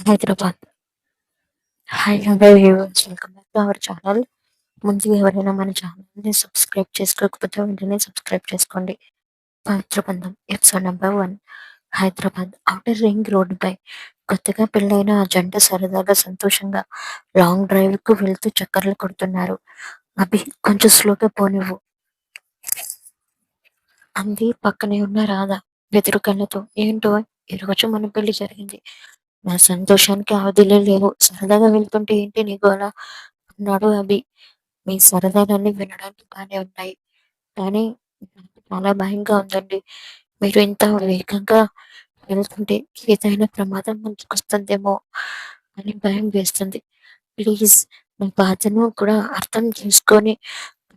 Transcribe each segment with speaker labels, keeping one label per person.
Speaker 1: Hyderabad. Hi hello viewers, welcome back to our channel. ముందుగా ఎవరైనా మన ఛానల్ని సబ్స్క్రైబ్ చేసుకోకపోతే వెంటనే సబ్స్క్రైబ్ చేసుకోండి. పవిత్ర బంధం episode number 1. Hyderabad outer ring రోడ్డుపై కొత్తగా పెళ్ళైన ఆ జంట సరదాగా సంతోషంగా లాంగ్ డ్రైవ్కు వెళ్తూ చక్కర్లు కొడుతున్నారు. అభి, కొంచెం స్లోగా పోనివ్వు అంది పక్కనే ఉన్న రాధ వెదురు కళ్ళతో. ఏంటో, ఈరోజు మన పెళ్లి జరిగింది, నా సంతోషానికి అవధులే లేవు, సరదాగా వెళ్తుంటే ఏంటి నీ గోల అన్నాడు అభి. మీ సరదాలన్నీ వినడానికి బానే ఉన్నాయి, కానీ నాకు చాలా భయంగా ఉందండి. మీరు ఇంత వేగంగా వెళ్తుంటే ఏదైనా ప్రమాదం ముంచుకొస్తుందేమో అని భయం వేస్తుంది. ప్లీజ్, నా బాధను కూడా అర్థం చేసుకొని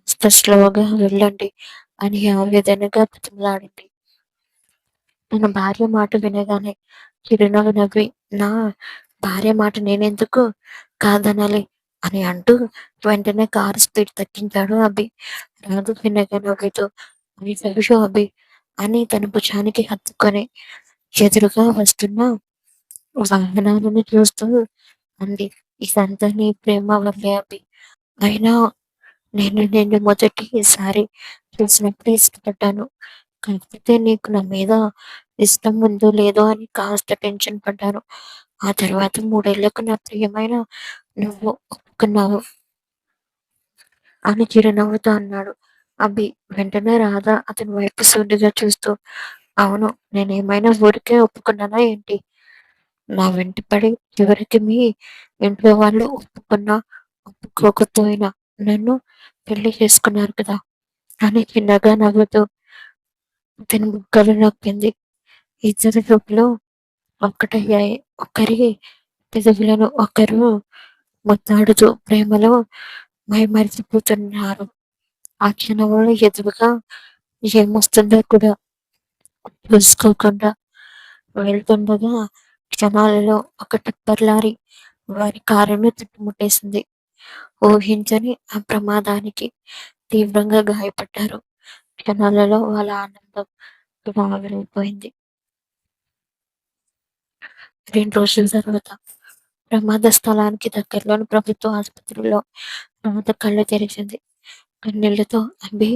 Speaker 1: కాస్త స్లోగా వెళ్ళండి అని ఆవేదనగా బతిమలాడింది. తన భార్య మాట వినగానే చిరునవ్వు నవ్వి, నా భార్య మాట నేనెందుకు కాదనాలి అని అంటూ వెంటనే కారు స్పీడ్ తగ్గించాడు అభి. రాదు వినగా నవ్వుతూ, "ఐ లవ్ యూ అభి" అని తన భుజానికి హత్తుకొని ఎదురుగా వస్తున్న వాహనాలను చూస్తూ అంది. ఇదంతా నీ ప్రేమ వల్లే అభి. అయినా నేను నిన్ను మొదటిసారి చూసినప్పుడే ఇష్టపడ్డాను. కాకపోతే నీకు నా మీద ఇష్టం ఉందో లేదో అని కాస్త టెన్షన్ పడ్డాను. ఆ తర్వాత 3 ఏళ్లకు నా ప్రియమైన నువ్వు ఒప్పుకున్నావు అని చిరునవ్వుతో అన్నాడు అభి. వెంటనే రాధ అతని వైపు సూటిగా చూస్తూ, అవును, నేనేమైనా ఊరికే ఒప్పుకున్నానా ఏంటి? నా వెంట పడి చివరికి మీ ఇంట్లో వాళ్ళు ఒప్పుకున్నా ఒప్పుకోకపోయినా నన్ను పెళ్లి చేసుకున్నారు కదా అని చిన్నగా నవ్వుతూ అతని బుగ్గలు నొక్కింది. ఇద్దరి చూపులు ఒక్కటయ్యాయి. ఒకరి పెదవులను ఒకరు ముద్దాడుతూ ప్రేమలో మైమరిచిపోతున్నారు. ఆ క్షణంలో ఎదురుగా ఏమొస్తుందో కూడా చూసుకోకుండా వెళ్తుండగా క్షణాలలో ఒక టిప్పర్ లారీ వారి కారును చుట్టుముట్టేసింది. ఊహించని ఆ ప్రమాదానికి తీవ్రంగా గాయపడ్డారు. క్షణాలలో వాళ్ళ ఆనందం కూడా ఆవిరైపోయింది. 2 రోజుల తర్వాత ప్రమాద స్థలానికి దగ్గరలోని ప్రభుత్వ ఆసుపత్రిలో రాధ కళ్ళు తెరిచింది. కన్నీళ్లతో అభి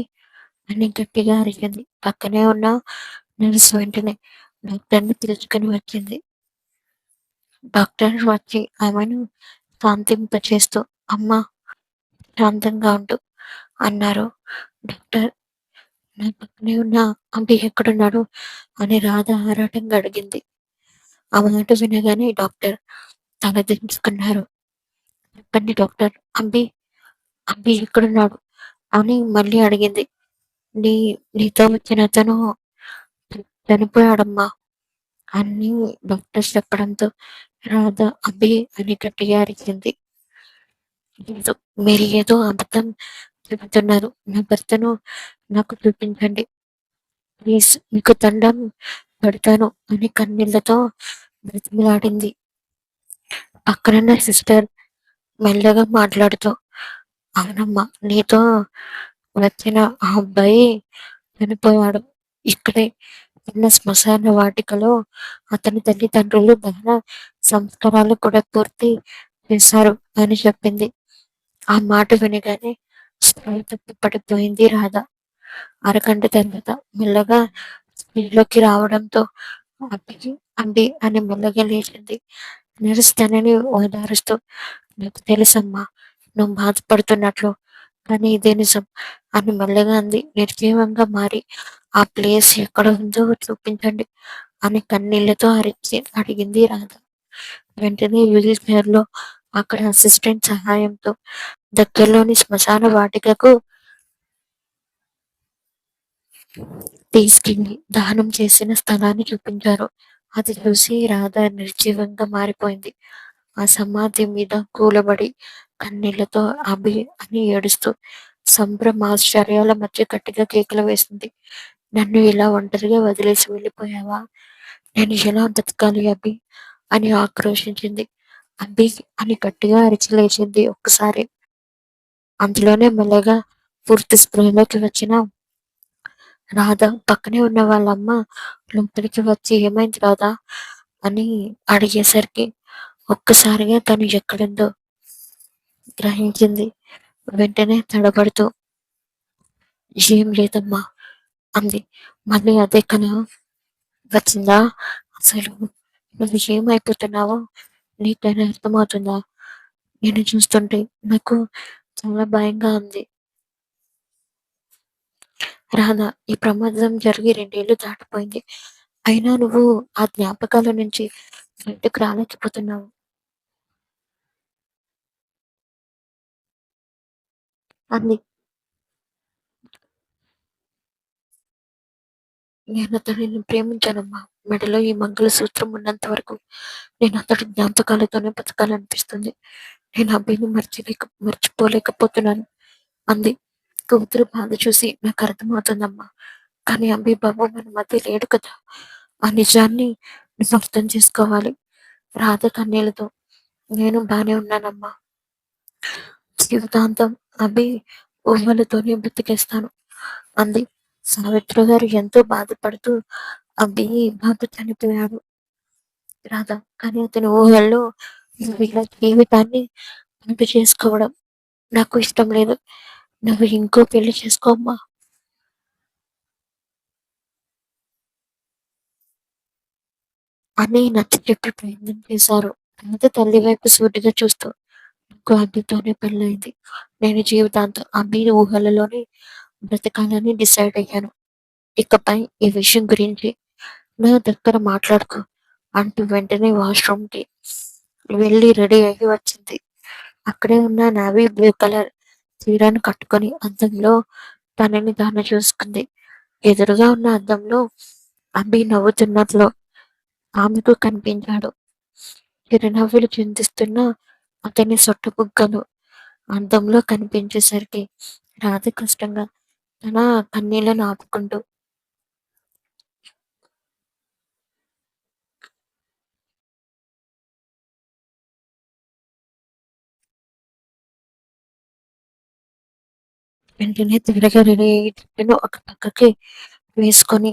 Speaker 1: అని గట్టిగా అరిచింది. పక్కనే ఉన్న నర్సు వెంటనే డాక్టర్ని పిలుచుకుని వచ్చింది. డాక్టర్ వచ్చి ఆమెను శాంతింపచేస్తూ, అమ్మా, శాంతంగా ఉండు అన్నారు. డాక్టర్, నా పక్కనే ఉన్న అభి ఎక్కడున్నాడు అని రాధ ఆరాటంగా అడిగింది. ఆ మాట వినగానే డాక్టర్ తలదించుకున్నారు. చెప్పండి డాక్టర్, అభి అభి ఎక్కడున్నాడు అని మళ్ళీ అడిగింది. నీ నీతో వచ్చిన అతను చనిపోయాడమ్మా అని డాక్టర్ చెప్పడంతో రాధ అభి అని గట్టిగా అరిచింది. లేదు, మీరు ఏదో అబద్ధం చెబుతున్నారు. నా భర్తను నాకు చూపించండి, ప్లీజ్, మీకు దండం పెడతాను అని కన్నీళ్లతో బ్రతిమలాడింది. పక్కనున్న సిస్టర్ మెల్లగా మాట్లాడుతూ, అవునమ్మా, నీతో వచ్చిన ఆ అబ్బాయి చనిపోయాడు. ఇక్కడే ఉన్న శ్మశాన వాటికలో అతని తల్లిదండ్రులు దహన సంస్కారాలు కూడా పూర్తి చేశారు అని చెప్పింది. ఆ మాట వినగానే స్పృహ తప్పి పడిపోయింది రాధ. అరగంట తర్వాత మెల్లగా స్పీడ్లోకి రావడంతో అబ్బి అంబి అని మెల్లగా లేచింది. నర్స్ తనని ఓదారుస్తూ, నాకు తెలుసమ్మా, నువ్వు బాధపడుతున్నట్లు, కానీ ఇదే నిజం అని మెల్లగా అంది. నిర్జీవంగా మారి, ఆ ప్లేస్ ఎక్కడ ఉందో చూపించండి అని కన్నీళ్లతో అడిగింది రాధ. వెంటనే వీల్ చైర్ లో అక్కడ అసిస్టెంట్ సహాయంతో దగ్గరలోని శ్మశాన వాటికకు తీసుకెళ్లి దహనం చేసిన స్థలాన్ని చూపించారు. అది చూసి రాధ నిర్జీవంగా మారిపోయింది. ఆ సమాధి మీద కూలబడి కన్నీళ్లతో అభి అని ఏడుస్తూ సంభ్రమాశ్చర్యాల మధ్య గట్టిగా కేకలు వేసింది. నన్ను ఇలా ఒంటరిగా వదిలేసి వెళ్ళిపోయావా? నేను ఎలా బతకాలి అభి అని ఆక్రోశించింది. అభి అని గట్టిగా అరిచి లేచింది ఒక్కసారి. అందులోనే మెల్లగా పూర్తి స్పృహలోకి వచ్చిన రాధ పక్కనే ఉన్న వాళ్ళమ్మ లోపలికి వచ్చి, ఏమైంది రాధా అని అడిగేసరికి ఒక్కసారిగా తను ఎక్కడుందో గ్రహించింది. వెంటనే తడబడుతూ "ఏం లేదమ్మా" అంది. మళ్ళీ అదే కల వచ్చిందా? అసలు నువ్వు ఏమైపోతున్నావో నీకైనా అర్థమవుతుందా? నిన్ను చూస్తుంటే నాకు చాలా భయంగా ఉంది. రాధ, ఈ ప్రమాదం జరిగి 2 ఏళ్ళు దాటిపోయింది. అయినా నువ్వు ఆ జ్ఞాపకాల నుంచి బయటకు రాలేకపోతున్నావు అంది. నేను అతడిని ప్రేమించానమ్మా. మెడలో ఈ మంగళసూత్రం ఉన్నంత వరకు నేను అతడి జ్ఞాపకాలతోనే బతకాలనిపిస్తుంది. నేను అభిని మర్చిపోలేకపోతున్నాను అంది. కూతురు బాధ చూసి నాకు అర్థమవుతుందమ్మా. కానీ అభి బాబు మన మధ్య లేడు కదా! ఆ నిజాన్ని నువ్వు అర్థం చేసుకోవాలి. రాధ కన్నీళ్లతో నేను బానే ఉన్నానమ్మా. జీవితాంతం అభి ఊహలతోనే బ్రతికేస్తాను అంది. సావిత్రి గారు ఎంతో బాధపడుతూ అభి బాబు చనిపోయాడు రాధా, కానీ అతని ఊహల్లో నువ్వు ఇలా జీవితాన్ని పాడు చేసుకోవడం నాకు ఇష్టం లేదు. నువ్వు ఇంకో పెళ్లి చేసుకోమ్మా అని నచ్చ చెప్పి ప్రయత్నం చేశారు. రాధ తల్లి వైపు సూటిగా చూస్తూ నాకు అభితోనే పెళ్ళైంది. నేను జీవితాంతం అభి ఊహలలోనే బ్రతకాలని డిసైడ్ అయ్యాను. ఇకపై ఈ విషయం గురించి నా దగ్గర మాట్లాడుకో అంటూ వెంటనే వాష్‌రూమ్ కి వెళ్ళి రెడీ అయ్యి వచ్చింది. అక్కడే ఉన్న నావీ బ్లూ కలర్ చీరను కట్టుకొని అద్దంలో తనని తాను చూసుకుంది. ఎదురుగా ఉన్న అద్దంలో అభి నవ్వుతున్నట్లు ఆమెకు కనిపించాడు. చిరునవ్వులు చిందిస్తున్న అతని సొట్టబుగ్గలు అద్దంలో కనిపించేసరికి రాధ కష్టంగా తన కన్నీళ్లను ఆపుకుంటూ వెంటనే త్వరగా రెడీ అయ్యి జుట్టును ఒక పక్కకి వేసుకొని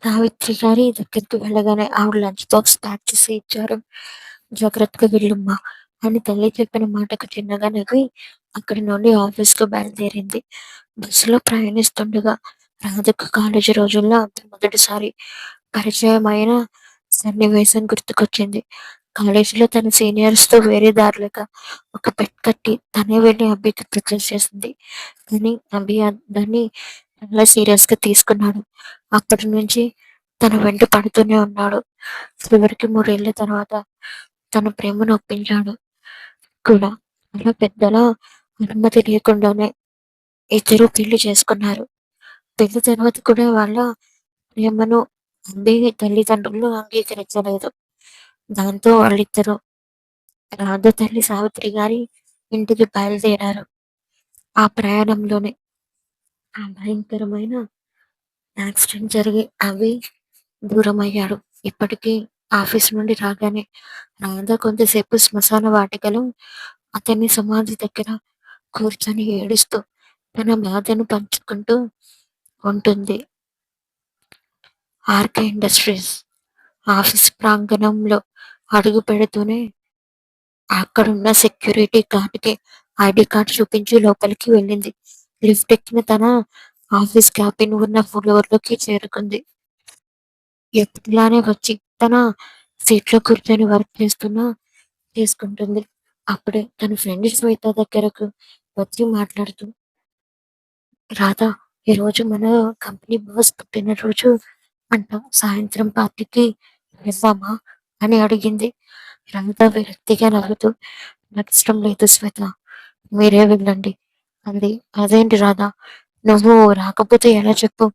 Speaker 1: సావిత్రి గారి దగ్గరికి వెళ్ళగానే ఆవిడ లంచ్ బాక్స్ ప్యాక్ చేసి ఇచ్చారు. జాగ్రత్తగా వెళ్ళమ్మా అని తల్లి చెప్పిన మాటకు చిన్నగా నవ్వి అక్కడి నుండి ఆఫీస్‌కు బయలుదేరింది. బస్సులో ప్రయాణిస్తుండగా రాధకు కాలేజీ రోజుల్లో మొదటిసారి పరిచయమైన సన్నివేశం గుర్తుకొచ్చింది. కాలేజీలో తన సీనియర్స్‌తో వేరే దారి లేక ఒక బెట్ కట్టి తనే వెళ్లి అభికి ప్రపోజ్ చేసింది. కానీ అభి దాన్ని చాలా సీరియస్‌గా తీసుకున్నాడు. అప్పటి నుంచి తన వెంట పడుతూనే ఉన్నాడు. చివరికి 3 ఏళ్ల తర్వాత తన ప్రేమను ఒప్పించాడు కూడా. అలా పెద్దల అనుమతి లేకుండానే ఇద్దరూ పెళ్లి చేసుకున్నారు. పెళ్లి తర్వాత కూడా వాళ్ళ ప్రేమను అభి తల్లిదండ్రులు అంగీకరించలేదు. దాంతో వాళ్ళిద్దరూ రాధ తల్లి సావిత్రి గారి ఇంటికి బయలుదేరారు. ఆ ప్రయాణంలోనే ఆ భయంకరమైన యాక్సిడెంట్ జరిగి అభి దూరమయ్యాడు. ఇప్పటికీ ఆఫీస్ నుండి రాగానే రాధ కొంతసేపు శ్మశాన వాటికలో అతని సమాధి దగ్గర కూర్చొని ఏడుస్తూ తన బాధను పంచుకుంటూ ఉంటుంది. ఆర్కే ఇండస్ట్రీస్ ఆఫీస్ ప్రాంగణంలో అడుగు పెడుతూనే అక్కడున్న సెక్యూరిటీ గార్డ్‌కి ఐడీ కార్డ్ చూపించి లోపలికి వెళ్ళింది. లిఫ్ట్ ఎక్కిన తన ఆఫీస్ క్యాబిన్ ఉన్న ఫ్లోర్‌లోకి చేరుకుంది. ఎప్పటిలానే వచ్చి తన సీట్‌లో కూర్చొని వర్క్ చేసుకుంటుంది. అప్పుడే తన ఫ్రెండ్ శ్వేత దగ్గరకు వచ్చి మాట్లాడుతూ, "రాధా, ఈరోజు మన కంపెనీ బాస్ పుట్టినరోజు అంట. సాయంత్రం పార్టీకి వెళ్దామా?" అని అడిగింది. రాధ విరక్తిగా నవ్వుతూ, "నాకిష్టం లేదు శ్వేత. మీరే వెళ్ళండి" అంది. "అదేంటి రాధా, నువ్వు రాకపోతే ఎలా చెప్పు?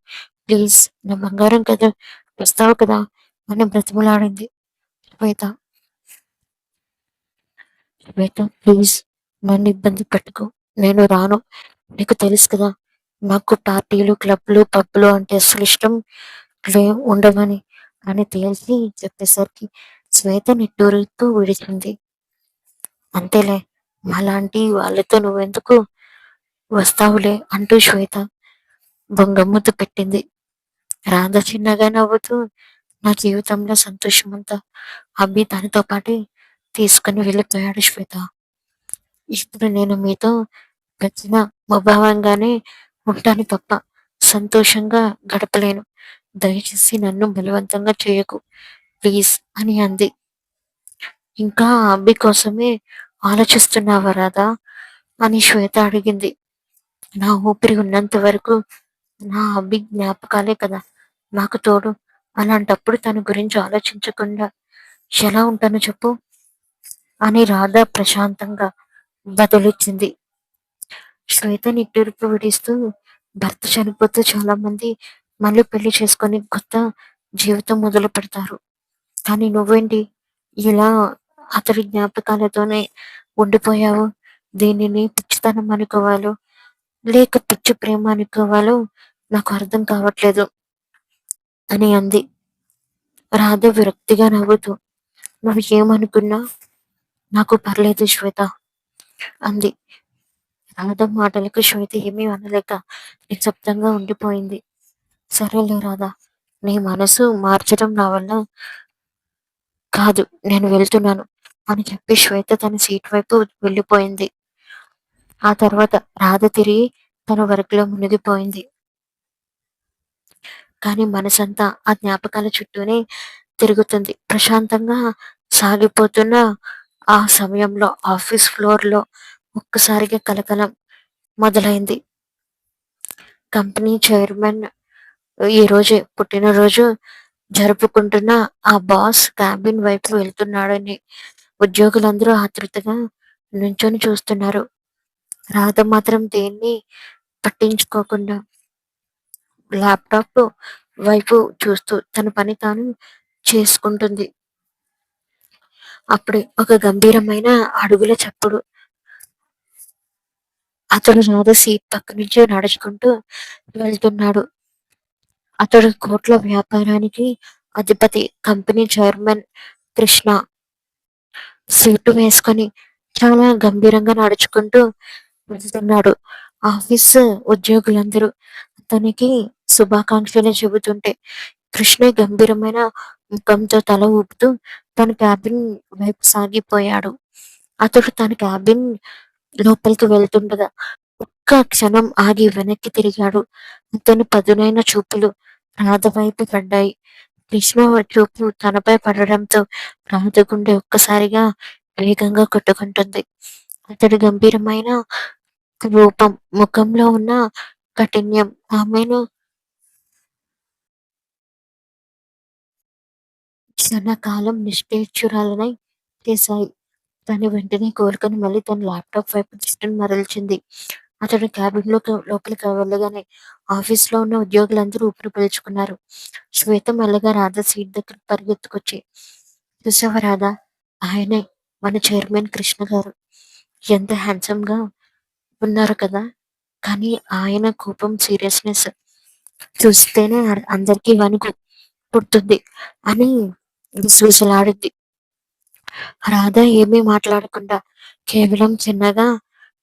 Speaker 1: ప్లీజ్ నా బంగారం కదా! వస్తావు కదా!" అని బ్రతిమలాడింది శ్వేత. "శ్వేత ప్లీజ్ నన్ను ఇబ్బంది పెట్టకు. నేను రాను. నీకు తెలుసు కదా! నాకు పార్టీలు, క్లబ్‌లు, పబ్‌లు అంటే అస్సలు ఇష్టం ఉండవని" అని తేల్చి చెప్పేసరికి శ్వేత నిట్టూరుస్తూ విడిచింది. "అంతేలే, మాలాంటి వాళ్ళతో నువ్వెందుకు వస్తావులే" అంటూ శ్వేత బొంగమూతి పెట్టింది. రాధ చిన్నగా నవ్వుతూ, "నా జీవితంలో సంతోషమంతా అభి తనతో పాటే తీసుకుని వెళ్ళిపోయాడు శ్వేత. ఇప్పుడు నేను మీతో గచ్చిన ముభావంగానే ఉంటాను తప్ప సంతోషంగా గడపలేను. దయచేసి నన్ను బలవంతంగా చేయకు ప్లీజ్ అని అంది. ఇంకా ఆ అబ్బి కోసమే ఆలోచిస్తున్నావా రాధా అని శ్వేత అడిగింది. నా ఊపిరి ఉన్నంత వరకు నా అబ్బి జ్ఞాపకాలే కదా నాకు తోడు. అలాంటప్పుడు తన గురించి ఆలోచించకుండా ఎలా ఉంటాను చెప్పు అని రాధ ప్రశాంతంగా బదులిచ్చింది. శ్వేత నిట్టూర్పు విడిస్తూ భర్త చనిపోతే చాలా మంది మళ్ళీ పెళ్లి చేసుకొని కొత్త జీవితం మొదలు పెడతారు. కానీ నువ్వేంటి ఇలా అతడి జ్ఞాపకాలతోనే ఉండిపోయావు? దీనిని పిచ్చితనం అనుకోవాలో లేక పిచ్చి ప్రేమ అనుకోవాలో నాకు అర్థం కావట్లేదు అని అంది. రాధ విరక్తిగా నవ్వుతూ నువ్వు ఏమనుకున్నా నాకు పర్లేదు శ్వేత అంది. రాధ మాటలకు శ్వేత ఏమీ అనలేక నిశ్శబ్దంగా ఉండిపోయింది. సరేలే రాధా, నీ మనసు మార్చడం నా వల్ల కాదు, నేను వెళ్తున్నాను అని చెప్పి శ్వేత తన సీట్ వైపు వెళ్ళిపోయింది. ఆ తర్వాత రాధ తిరిగి తన వర్క్లో మునిగిపోయింది. కానీ మనసంతా ఆ జ్ఞాపకాల చుట్టూనే తిరుగుతుంది. ప్రశాంతంగా సాగిపోతున్న ఆ సమయంలో ఆఫీస్ ఫ్లోర్లో ఒక్కసారిగా కలకలం మొదలైంది. కంపెనీ చైర్మన్ ఈ రోజే పుట్టినరోజు జరుపుకుంటున్న ఆ బాస్ క్యాబిన్ వైపు వెళ్తున్నాడని ఉద్యోగులందరూ ఆతృతగా నుంచొని చూస్తున్నారు. రాధ మాత్రం దేన్ని పట్టించుకోకుండా ల్యాప్టాప్ వైపు చూస్తూ తన పని తాను చేసుకుంటుంది. అప్పుడే ఒక గంభీరమైన అడుగుల చప్పుడు. అతడు రాధ సీట్ పక్క నుంచి నడుచుకుంటూ వెళ్తున్నాడు. అతడు కోట్ల వ్యాపారానికి అధిపతి కంపెనీ చైర్మన్ కృష్ణ. సీటు వేసుకొని చాలా గంభీరంగా నడుచుకుంటూ వెళ్తున్నాడు. ఆఫీస్ ఉద్యోగులందరూ అతనికి శుభాకాంక్షలు చెబుతుంటే కృష్ణ గంభీరమైన ముఖంతో తల ఊపుతూ తన క్యాబిన్ వైపు సాగిపోయాడు. అతడు తన క్యాబిన్ లోపలికి వెళ్తుండగా ఒక్క క్షణం ఆగి వెనక్కి తిరిగాడు. అతని పదునైన చూపులు రాధ వైపు పడ్డాయి. కృష్ణ చూపు తనపై పడడంతో రాధ గుండె ఒక్కసారిగా వేగంగా కొట్టుకుంటుంది. అతడి గంభీరమైన రూపం, ముఖంలో ఉన్న కాఠిన్యం ఆమెను క్షణకాలం నిశ్చేష్టురాలనై చేశాయి. తను వెంటనే కోలుకొని మళ్ళీ తన ల్యాప్టాప్ వైపు దృష్టిని మరల్చింది. అతడు క్యాబిన్ లోపలికి వెళ్ళగానే ఆఫీస్ లో ఉన్న ఉద్యోగులందరూ ఊపిరి పీల్చుకున్నారు. శ్వేత మెల్లగా రాధ సీట్ దగ్గర పరిగెత్తుకొచ్చి చూసావా రాధా, ఆయనే మన చైర్మన్ కృష్ణ గారు. ఎంత హ్యాండ్సమ్ గా ఉన్నారు కదా, కానీ ఆయన కోపం సీరియస్నెస్ చూస్తేనే అందరికీ వణుకు పుడుతుంది అని విసుగుసలాడింది. రాధ ఏమీ మాట్లాడకుండా కేవలం చిన్నగా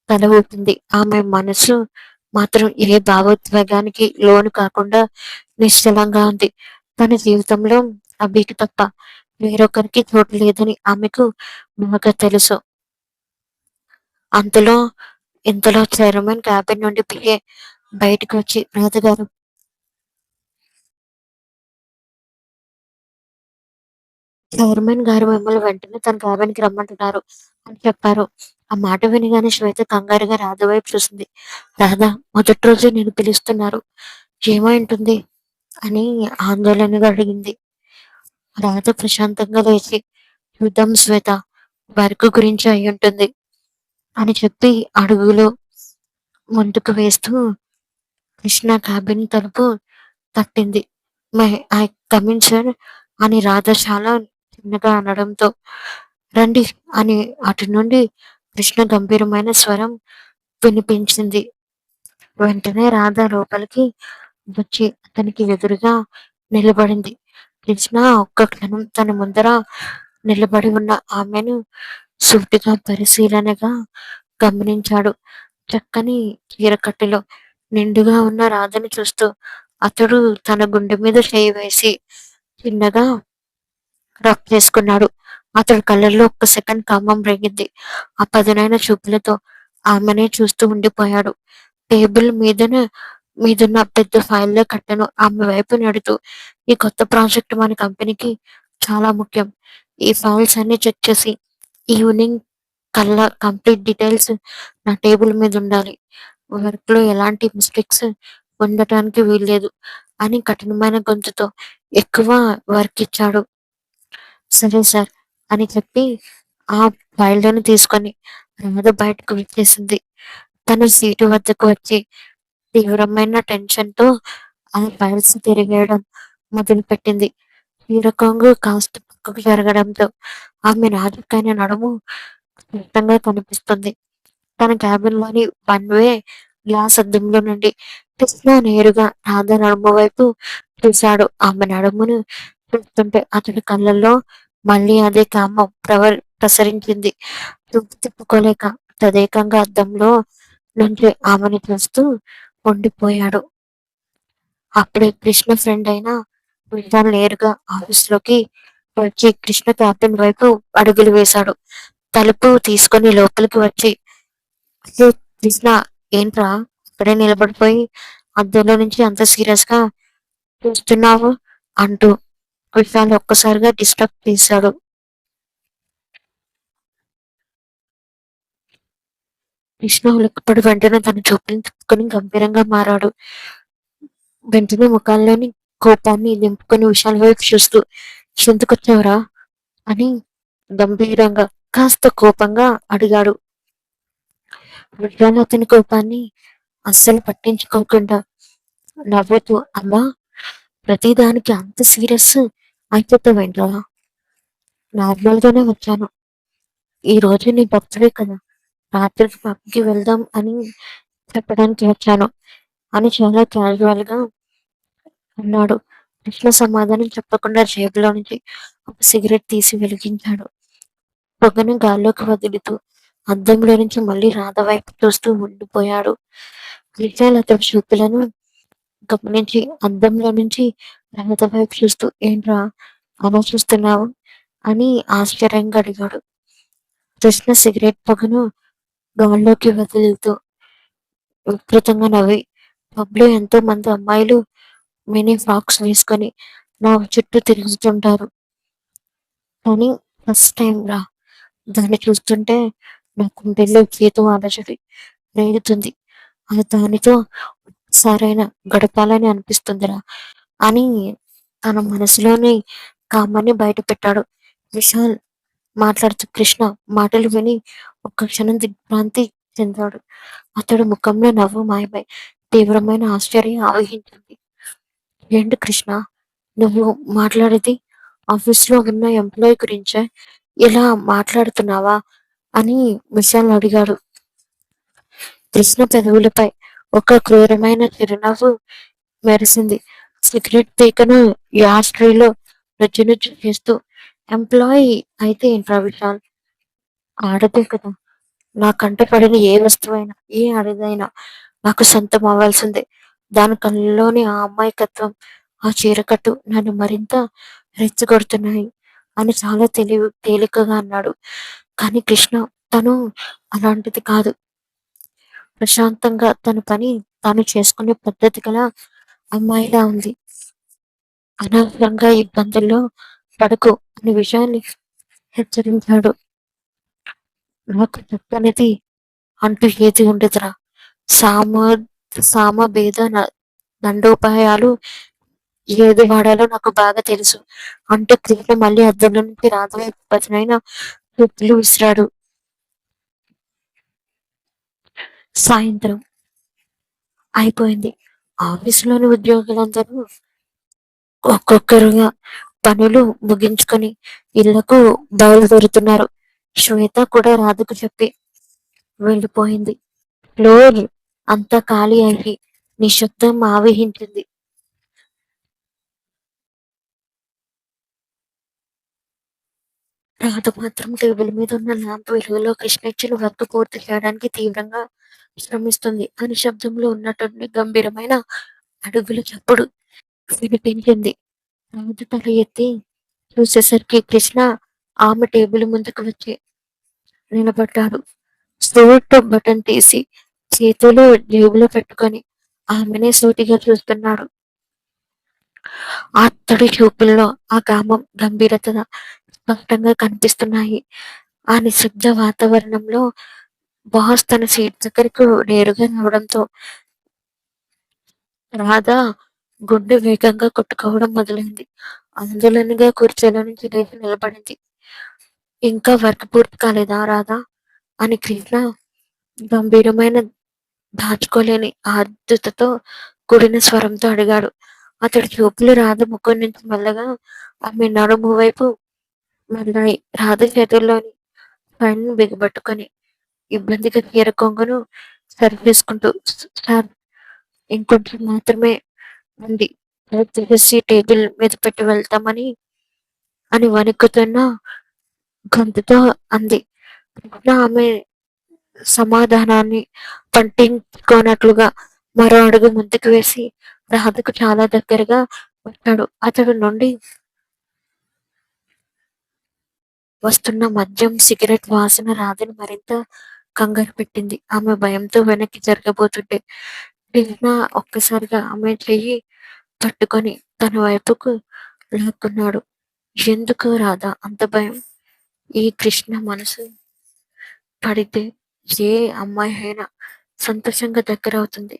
Speaker 1: తల ఊపింది. ఆమె మనసు మాత్రం ఏ భావోద్వేగానికి లోను కాకుండా నిశ్చలంగా ఉంది. తన జీవితంలో అభికి తప్ప వేరొకరికి చోటు లేదని ఆమెకు బాగా తెలుసు. అంతలో ఇంతలో చైర్మన్ క్యాబిన్ నుండి పిఏ బయటకు వచ్చి రాధ గారు, చైర్మన్ గారు మిమ్మల్ని వెంటనే తన క్యాబిన్ కి రమ్మంటున్నారు అని చెప్పారు. ఆ మాట వినగానే శ్వేత కంగారుగా రాధ వైపు చూసింది. రాధ, మొదటి రోజే నేను పిలుస్తున్నారు, ఏమై ఉంటుంది అని ఆందోళనగా అడిగింది. రాధ ప్రశాంతంగా లేచి చూద్దాం శ్వేత, వర్క్ గురించి అయి ఉంటుంది అని చెప్పి అడుగులు ముందుకు వేస్తూ కృష్ణ క్యాబిన్ తలుపు తట్టింది. మై ఐ కమిన్ సార్ అని రాధ చాలా చిన్నగా అనడంతో రండి అని అటు నుండి కృష్ణ గంభీరమైన స్వరం వినిపించింది. వెంటనే రాధ లోపలికి వచ్చి అతనికి ఎదురుగా నిలబడింది. కృష్ణ ఒక్క క్షణం తన ముందర నిలబడి ఉన్న ఆమెను సూటిగా పరిశీలనగా గమనించాడు. చక్కని చీరకట్టులో నిండుగా ఉన్న రాధని చూస్తూ అతడు తన గుండె మీద చేయి వేసి చిన్నగా రబ్ చేసుకున్నాడు. అతడి కళ్ళల్లో ఒక్క సెకండ్ కామం రేగింది. ఆ పదునైన చూపులతో ఆమెనే చూస్తూ ఉండిపోయాడు. టేబుల్ మీదున్న పెద్ద ఫైళ్ళ కట్టను ఆమె వైపు నెడుతూ, ఈ కొత్త ప్రాజెక్ట్ మన కంపెనీకి చాలా ముఖ్యం. ఈ ఫైల్స్ అన్ని చెక్ చేసి ఈవినింగ్ కల్లా కంప్లీట్ డీటెయిల్స్ నా టేబుల్ మీద ఉండాలి. వర్క్ లో ఎలాంటి మిస్టేక్స్ ఉండటానికి వీల్లేదు అని కఠినమైన గొంతుతో ఎక్కువ వర్క్ ఇచ్చాడు. సరే సార్ అని చెప్పి ఆ ఫైళ్ళను తీసుకొని రాధ బయటకు వచ్చేసింది. తన సీటు వద్దకు వచ్చి తీవ్రమైన టెన్షన్‌తో ఆ ఫైల్స్ తిరగేయడం మొదలుపెట్టింది. చీర కొంగు కాస్త పక్కకు జరగడంతో ఆమె నాజూకైన నడుము స్పష్టంగా కనిపిస్తుంది. తన క్యాబిన్‌లోని వన్ వే గ్లాస్ అద్దంలో నుండి కృష్ణ నేరుగా రాధ నడుము వైపు చూశాడు. ఆమె నడుమును చూస్తుంటే అతడి కళ్ళల్లో మళ్ళీ అదే కామం ప్రసరించింది. చూపు తిప్పుకోలేక తదేకంగా అద్దంలో నుంచి ఆమెను చూస్తూ ఉండిపోయాడు. అప్పుడే కృష్ణ ఫ్రెండ్ అయిన విశాల్ నేరుగా ఆఫీస్‌లోకి వచ్చి కృష్ణ క్యాబిన్ వైపు అడుగులు వేశాడు. తలుపు తీసుకొని లోపలికి వచ్చి, "హే కృష్ణ, ఏంట్రా అక్కడే నిలబడిపోయి అద్దంలో నుంచి అంత సీరియస్‌గా చూస్తున్నావు?" అంటూ విశాల్ ఒక్కసారిగా డిస్టర్బ్ చేశాడు. కృష్ణ ఉలిక్కిపడి వెంటనే తన చూపులను తిప్పుకొని గంభీరంగా మారాడు. వెంటనే ముఖంలోని కోపాన్ని నింపుకొని విశాల్ వైపు చూస్తూ, "ఎందుకొచ్చావురా?" అని గంభీరంగా, కాస్త కోపంగా అడిగాడు. విశాల్ అతని కోపాన్ని అస్సలు పట్టించుకోకుండా నవ్వుతూ, "అమ్మా, ప్రతిదానికి అంత సీరియస్ అయిపోతావేంట్రా? నార్మల్ గానే వచ్చాను. ఈ రోజు నీ బర్త్‌డే కదా! రాత్రికి పబ్‌కి వెళ్దాం అని చెప్పడానికి వచ్చాను" అని చాలా క్యాజువల్‌గా అన్నాడు. కృష్ణ సమాధానం చెప్పకుండా జేబులో నుంచి ఒక సిగరెట్ తీసి వెలిగించాడు. పొగను గాల్లోకి వదులుతూ అద్దంలో నుంచి మళ్ళీ రాధ వైపు చూస్తూ ఉండిపోయాడు. విశాల్ అతడి చూపులను గమనించి అద్దంలో నుంచి రాధ వైపు చూస్తూ, "ఏంట్రా అలా చూస్తున్నావు?" అని ఆశ్చర్యంగా అడిగాడు. కృష్ణ సిగరెట్ పొగను గాల్లోకి వదులుతూ వికృతంగా నవ్వి, "పబ్‌లో ఎంతో మంది అమ్మాయిలు మినీ ఫ్రాక్స్ వేసుకొని నా చుట్టూ తిరుగుతుంటారు. కానీ ఫస్ట్ టైమ్ రా దాన్ని చూస్తుంటే నా గుండెల్లో ఏదో అలజడి రేగుతుంది. అది దానితో ఒక్కసారైనా గడపాలని అనిపిస్తుందిరా" అని తన మనసులోని కామాన్ని బయటపెట్టాడు. విశాల్ మాట్లాడుతూ కృష్ణ మాటలు విని ఒక్క క్షణం దిగ్భ్రాంతి చెందాడు. అతడి ముఖంలో నవ్వు మాయమై తీవ్రమైన ఆశ్చర్యం ఆవహించింది. "ఏంటి కృష్ణ, నువ్వు మాట్లాడేది ఆఫీస్‌లో ఉన్న ఎంప్లాయీ గురించే? ఇలా మాట్లాడుతున్నావా?" అని విశాల్ అడిగాడు. కృష్ణ పెదవులపై ఒక క్రూరమైన చిరునవ్వు మెరిసింది. సిగరెట్ పీకను యాష్ ట్రేలో నుజ్జు చేస్తూ, "ఎంప్లాయీ అయితే ఏంట్రా విశాల్? ఆడదే కదా! నా కంట పడిన ఏ వస్తువైనా, ఏ అరుదైనా నాకు సొంతం అవ్వాల్సిందే." దాని కళ్ళలోని ఆ అమాయకత్వం, ఆ చీరకట్టు నన్ను మరింత రెచ్చగొడుతున్నాయి అని చాలా తేలికగా అన్నాడు. కానీ కృష్ణ తను అలాంటిది కాదు. ప్రశాంతంగా తన పని తాను చేసుకునే పద్ధతి గల అమ్మాయిలా ఉంది. అనవసరంగా ఇబ్బందుల్లో పడకు అనే విషయాన్ని హెచ్చరించాడు. "నాకు చెప్పనిది అంటూ ఏది ఉండదురా. సామ సామభేద దండోపాయాలు ఏది వాడాలో నాకు బాగా తెలుసు" అంటూ కృష్ణ మళ్ళీ అద్దంలో నుంచి రాధ వైపు పదునైన చూపులు విసిరాడు. సాయంత్రం అయిపోయింది. ఆఫీసులోని ఉద్యోగులందరూ ఒక్కొక్కరుగా పనులు ముగించుకొని ఇళ్లకు బయలుదేరుతున్నారు. శ్వేత కూడా రాధకు చెప్పి వెళ్ళిపోయింది. ఫ్లోర్ అంతా ఖాళీ అయి నిశ్శబ్దం ఆవహించింది. రాధ మాత్రం టేబుల్ మీద ఉన్న ల్యాంప్ వెలుగులో కృష్ణ ఇచ్చిన వర్క్ పూర్తి చేయడానికి తీవ్రంగా శ్రమిస్తుంది. ఆ నిశ్శబ్దంలో ఉన్నటువంటి గంభీరమైన అడుగుల చప్పుడు వినిపించింది. రాధ తల ఎత్తి చూసేసరికి కృష్ణ ఆమె టేబుల్ ముందుకు వచ్చి నిలబడ్డాడు. సూట్ బటన్ తీసి చేతులు జేబులో పెట్టుకొని ఆమెనే సూటిగా చూస్తున్నాడు. అతడి చూపుల్లో ఆ కామం, గంభీరత స్పష్టంగా కనిపిస్తున్నాయి. ఆ నిశ్శబ్ద వాతావరణంలో బాస్ తన సీట్ దగ్గరకు నేరుగా రావడంతో రాధ గుండె వేగంగా కొట్టుకోవడం మొదలైంది. ఆందోళనగా కుర్చీలో నుంచి లేచి నిలబడింది. ఇంకా వర్క్ పూర్తి కాలేదా రాధా? అని కృష్ణ గంభీరమైన, దాచుకోలేని ఆర్ద్రతతో కూడిన స్వరంతో అడిగాడు. అతడి చూపులు రాధ ముఖం నుంచి మెల్లగా ఆమె నడుము వైపు మళ్ళాయి. రాధ చేతుల్లోని ఫైల్‌ను బిగబట్టుకొని ఇబ్బందిగా చీర కొంగును సరిచేసుకుంటూ, సార్, ఇంకొంచెం మాత్రమే ఉంది. ప్లేట్ తీసేసి టేబుల్ మీద పెట్టి వెళ్తామని అని వణుకుతున్న గొంతుతో అంది. కృష్ణ ఆమె సమాధానాన్ని పట్టించుకోనట్లుగా మరో అడుగు ముందుకు వేసి రాధకు చాలా దగ్గరగా వచ్చాడు. అతడి నుండి వస్తున్న మద్యం, సిగరెట్ వాసన రాధని మరింత కంగారు పెట్టింది. ఆమె భయంతో వెనక్కి జరగబోతుంటే కృష్ణ ఒక్కసారిగా ఆమె చెయ్యి పట్టుకొని తన వైపుకు లాక్కున్నాడు. ఎందుకు రాధా అంత భయం? ఈ కృష్ణ మనసు పడితే ఏ అమ్మాయి అయినా సంతోషంగా దగ్గరవుతుంది.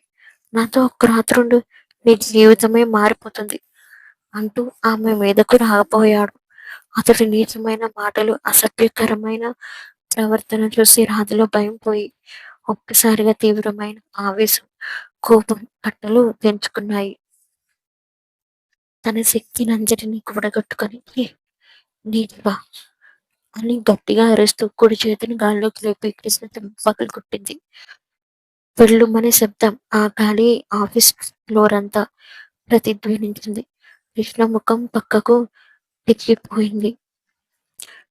Speaker 1: నాతో ఒక్క రాత్రుండు, నీ జీవితమే మారిపోతుంది అంటూ ఆమె మీదకు రాబోయాడు. అతడి నీచమైన మాటలు, అసభ్యకరమైన ప్రవర్తన చూసి రాధలో భయం పోయి ఒక్కసారిగా తీవ్రమైన ఆవేశం, కోపం కట్టలు తెంచుకున్నాయి. తన శక్తినంతటినీ కూడగట్టుకొని నీటివా అని గట్టిగా అరుస్తూ కుడి చేతిని గాల్లోకి లేపి కృష్ణ పగలు కొట్టింది. పెళ్ళుమనే శబ్దం ఆ గాలి ఆఫీస్ ఫ్లోర్ అంతా ప్రతిధ్వనించింది. కృష్ణ ముఖం పక్కకు తిరిగిపోయింది.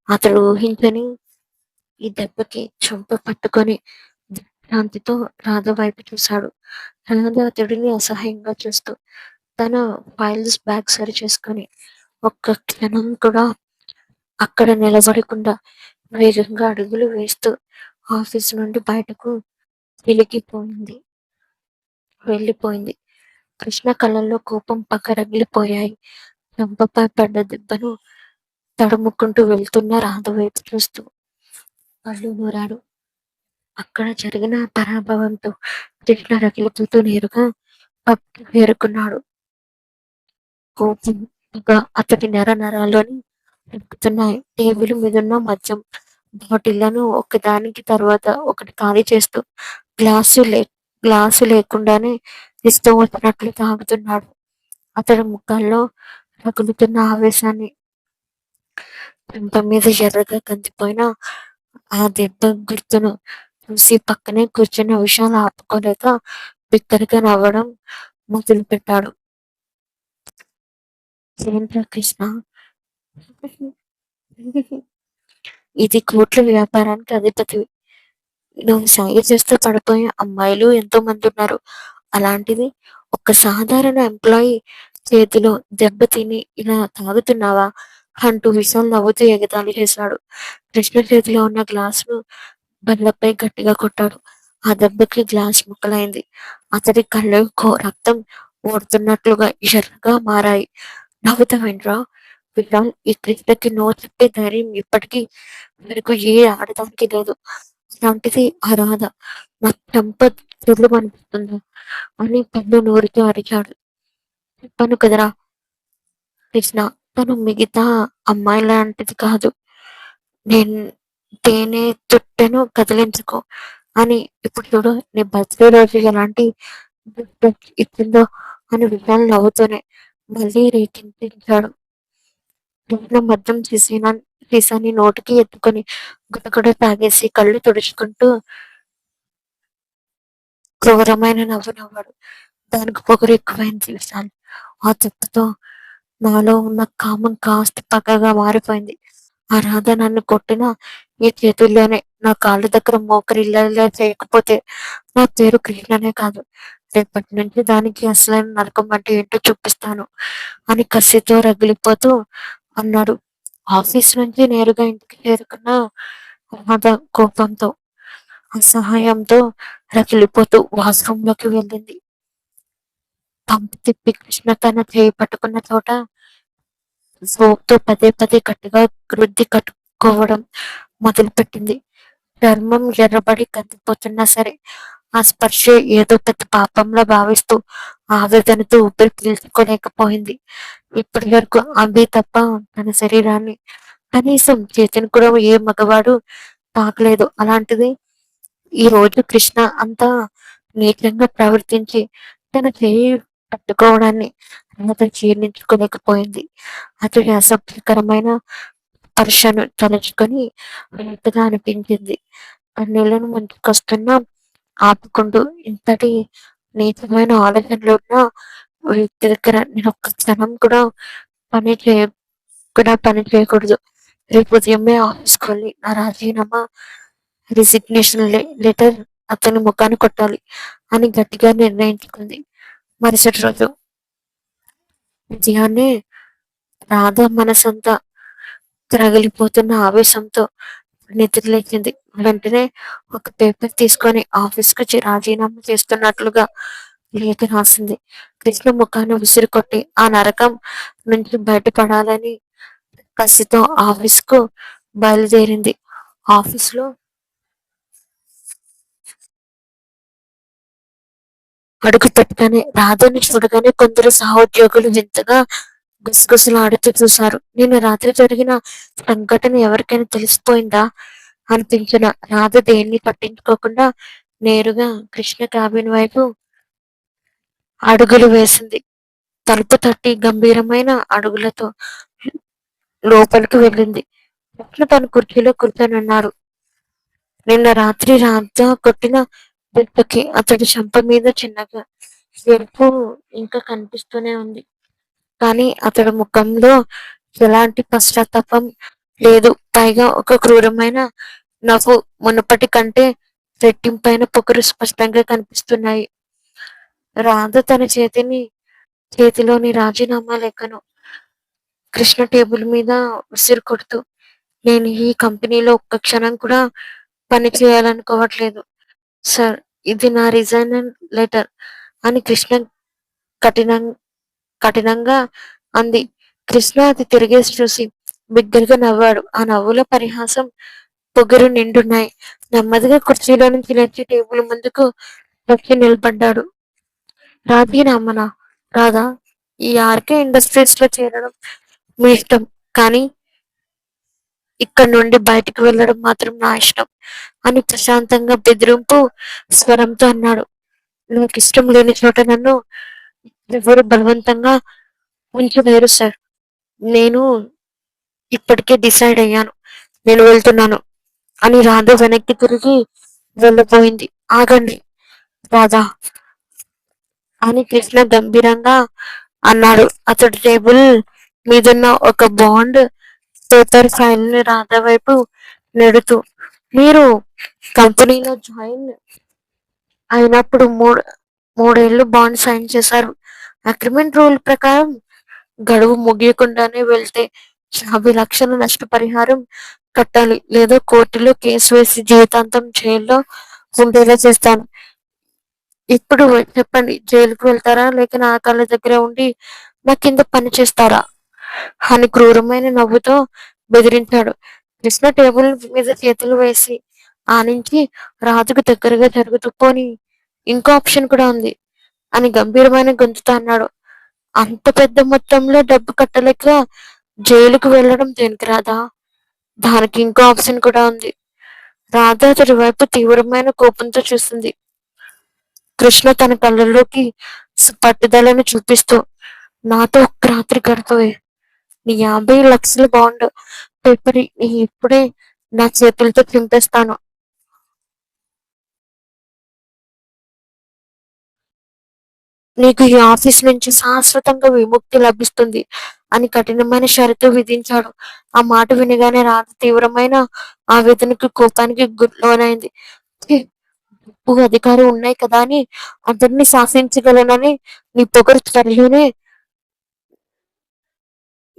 Speaker 1: అతడు ఊహించని ఈ దెబ్బకి చెంప పట్టుకొని దిగ్భ్రాంతితో రాధ వైపు చూశాడు. రాధ అతడిని అసహ్యంగా చూస్తూ తన ఫైల్స్ బ్యాగ్ సరి చేసుకొని ఒక్క క్షణం కూడా అక్కడ నిలబడకుండా వేగంగా అడుగులు వేస్తూ ఆఫీస్ నుండి బయటకు వెలిగిపోయింది వెళ్ళిపోయింది. కృష్ణ కళ్ళల్లో కోపం, పగ రగిలిపోయాయి. చెంపపై పడ్డ దెబ్బను తడుముకుంటూ వెళ్తున్న రాధ వైపు చూస్తూ కళ్ళు నూరాడు. అక్కడ జరిగిన పరాభవంతో కృష్ణ రగిలిపోతూ నేరుగా పబ్కి చేరుకున్నాడు. కోపం, పగ అతడి నరాల్లోని ఉడుకుతున్నాయి. టేబుల్ మీదున్న మద్యం బాటిళ్లను ఒకదానికి తర్వాత ఒకటి ఖాళీ చేస్తూ గ్లాసు లేకుండానే ఇష్టం వచ్చినట్లు తాగుతున్నాడు. అతడి ముఖంలో రగులుతున్న ఆవేశాన్ని, చెంప మీద ఎర్రగా కందిపోయిన ఆ దెబ్బ గుర్తును చూసి పక్కనే కూర్చున్న విషయాలు ఆపుకోలేక బిక్కరగా నవ్వడం మొదలుపెట్టాడు. ఏంట్రా కృష్ణ, ఇది కోట్ల వ్యాపారానికి అధిపతివి. నువ్వు సాయం చేస్తే పడిపోయే అమ్మాయిలు ఎంతో మంది ఉన్నారు. అలాంటిది ఒక సాధారణ ఎంప్లాయీ చేతిలో దెబ్బ తిని ఇలా తాగుతున్నావా అంటూ విషయం నవ్వుతూ ఎగతాళి చేశాడు. కృష్ణ చేతిలో ఉన్న గ్లాసును బల్లపై గట్టిగా కొట్టాడు. ఆ దెబ్బకి గ్లాస్ ముక్కలైంది. అతడి కళ్ళు రక్తం ఓడుతున్నట్లుగా ఎర్రగా మారాయి. నవ్వుతావేంట్రా విక్రాంత్? ఈ కృష్ణకి నో చెప్పే ధైర్యం ఇప్పటికీ వరకు ఏ ఆడదానికి లేదు. అలాంటిది ఆ రాధ నా చెంప చెల్లుమనిపిస్తుందా అని పన్ను నోరుతో అరిచాడు. చెప్పాను కదరా కృష్ణ, తను మిగతా అమ్మాయిలాంటిది కాదు. నేను తేనె తుట్టెను కదిలించుకో అని ఇప్పుడు చూడు నీ బర్త్‌డే రోజు ఎలాంటి గిఫ్ట్ ఇచ్చిందో అని విశాల్ నవ్వుతూనే మళ్ళీ రేకెత్తించాడు. కృష్ణ మద్యం సీసాని నోటికి ఎత్తుకొని గుటగుట తాగేసి కళ్ళు తుడుచుకుంటూ క్రూరమైన నవ్వు నవ్వాడు. దానికి పొగరు ఎక్కువైంది విశాల్. ఆ దెబ్బతో నాలో ఉన్న కామం కాస్త పగగా మారిపోయింది. ఆ రాధ నన్ను కొట్టిన ఈ చేతుల్లోనే నా కాళ్ళ దగ్గర మోకరిల్లేలా చేయకపోతే నా పేరు కృష్ణనే కాదు. రేపటి నుంచి దానికి అసలైన నరకం అంటే ఏంటో చూపిస్తాను అని కసితో రగిలిపోతూ అన్నాడు. ఆఫీస్ నుంచి నేరుగా ఇంటికి చేరుకున్న రాధ కోపంతో, అసహాయంతో రగిలిపోతూ వాష్‌రూమ్‌లోకి వెళ్ళింది. పంపు తిప్పి కృష్ణ తన చేయి పట్టుకున్న చోట సోప్‌తో పదే పదే గట్టిగా రుద్ది కట్టుకోవడం మొదలుపెట్టింది. చర్మం ఎర్రబడి కందిపోతున్నా సరే, ఆ స్పర్శే ఏదో పెద్ద పాపంలా భావిస్తూ ఆవేదనతో ఊపిరి పీల్చుకోలేకపోయింది. ఇప్పటి వరకు అభి తప్ప తన శరీరాన్ని కనీసం చేతిని కూడా ఏ మగవాడు తాకలేదు. అలాంటిది ఈ రోజు కృష్ణ అంత నీచంగా ప్రవర్తించి తన చేయి పట్టుకోవడాన్ని అతను జీర్ణించుకోలేకపోయింది. అతడి అసభ్యకరమైన స్పర్శను తలుచుకొని వింతగా అనిపించింది. కన్నీళ్లను ముంచుకొస్తున్నా ఆపుకుంటూ, ఇంతటి నీచమైన ఆలోచనలున్న వ్యక్తి దగ్గర నేను ఒక్క క్షణం పని చేయ పని చేయకూడదు. రేపు ఉదయమే ఆఫీస్‌కి వెళ్ళి నా రాజీనామా రిజిగ్నేషన్ లెటర్ అతని ముఖాన కొట్టాలి అని గట్టిగా నిర్ణయించుకుంది. మరుసటి రోజు ఉదయాన్నే రాధ మనసంతా రగిలిపోతున్న ఆవేశంతో నిద్రలేచింది. వెంటనే ఒక పేపర్ తీసుకొని ఆఫీస్‌కొచ్చి రాజీనామా చేస్తున్నట్లుగా లేఖ రాసింది. కృష్ణ ముఖాన విసిరికొట్టి ఆ నరకం నుంచి బయటపడాలని కసితో ఆఫీస్‌కు బయలుదేరింది. ఆఫీస్‌లో అడుగు పెట్టగానే రాధని చూడగానే కొందరు సహోద్యోగులు వింతగా గుసగుసలాడుతూ చూశారు. నిన్న రాత్రి జరిగిన సంఘటన ఎవరికైనా తెలిసిపోయిందా అనిపించిన రాధ దేన్ని పట్టించుకోకుండా నేరుగా కృష్ణ క్యాబిన్ వైపు అడుగులు వేసింది. తలుపు తట్టి గంభీరమైన అడుగులతో లోపలికి వెళ్ళింది. కృష్ణ తన కుర్చీలో కూర్చొనున్నారు. నిన్న రాత్రి రాధ కొట్టిన దెబ్బకి అతడి చెంప మీద చిన్నగా ఎరుపు ఇంకా కనిపిస్తూనే ఉంది. కానీ అతడి ముఖంలో ఎలాంటి పశ్చాత్తాపం లేదు. పైగా ఒక క్రూరమైన నవ్వు మునుపటి కంటే రెట్టింపైన పొగరు స్పష్టంగా కనిపిస్తున్నాయి. రాధ తన చేతిలోని రాజీనామా లేఖను కృష్ణ టేబుల్ మీద విసిరికొడుతూ, నేను ఈ కంపెనీలో ఒక్క క్షణం కూడా పని చేయాలనుకోవట్లేదు సార్. ఇది నా రిజైన్ లెటర్ అని కృష్ణ కఠినం కఠినంగా అంది. కృష్ణ అది తిరిగేసి చూసి బిగ్గరగా నవ్వాడు. ఆ నవ్వులో పరిహాసం, పొగరు నిండున్నాయి. నెమ్మదిగా కుర్చీలో నుంచి లేచి టేబుల్ ముందుకు వచ్చి నిలబడ్డాడు. రాజీనామానా? రాధా, ఈ ఆర్కే ఇండస్ట్రీస్ లో చేరడం మీ ఇష్టం. కానీ ఇక్కడ నుండి బయటికి వెళ్ళడం మాత్రం నా ఇష్టం అని ప్రశాంతంగా బెదిరింపు స్వరంతో అన్నాడు. నాకు ఇష్టం లేని చోట నన్ను ఎవరు బలవంతంగా ఉంచలేరు సార్. నేను ఇప్పటికే డిసైడ్ అయ్యాను. నేను వెళ్తున్నాను అని రాధ వెనక్కి తిరిగి వెళ్ళబోయింది. ఆగండి రాధా అని కృష్ణ గంభీరంగా అన్నాడు. అతడు టేబుల్ మీదున్న ఒక బాండ్ పేపర్ ఫైల్ ని రాధ వైపు నెడుతూ, మీరు కంపెనీలో జాయిన్ అయినప్పుడు మూడేళ్లు బాండ్ సైన్ చేశారు. అగ్రిమెంట్ రూల్ ప్రకారం గడువు ముగియకుండానే వెళ్తే 50 లక్షల నష్టపరిహారం కట్టాలి. లేదా కోర్టులో కేసు వేసి జీవితాంతం జైల్లో ఉండేలా చేస్తాను. ఇప్పుడు చెప్పండి, జైలుకు వెళ్తారా లేక నా కాళ్ళ దగ్గర ఉండి నా కింద పని చేస్తారా అని క్రూరమైన నవ్వుతో బెదిరించాడు. కృష్ణ టేబుల్ మీద చేతులు వేసి ఆనించి రాజుకు దగ్గరగా జరుగుతూ, పోనీ ఇంకో ఆప్షన్ కూడా ఉంది అని గంభీరమైన గొంతుతో అన్నాడు. అంత పెద్ద మొత్తంలో డబ్బు కట్టలేక జైలుకు వెళ్ళడం దేనికి రాదా? దానికి ఇంకో ఆప్షన్ కూడా ఉంది. రాధ అతడి వైపు తీవ్రమైన కోపంతో చూస్తుంది. కృష్ణ తన కళ్ళల్లోకి పట్టుదలను చూపిస్తూ, నాతో ఒక్క రాత్రి గడపవే. నీ 50 లక్షల బాండ్ పేపర్ ఇప్పుడే నా చేతులతో చింపేస్తాను. నీకు ఈ ఆఫీస్ నుంచి శాశ్వతంగా విముక్తి లభిస్తుంది అని కఠినమైన షరతు విధించాడు. ఆ మాట వినగానే రాధ తీవ్రమైన ఆవేదనకి, కోపానికి లోనైంది. ఛీ! డబ్బు, అధికారం ఉన్నాయి కదా అని అందరినీ శాసించగలనని నీ పొగరు త్వరలోనే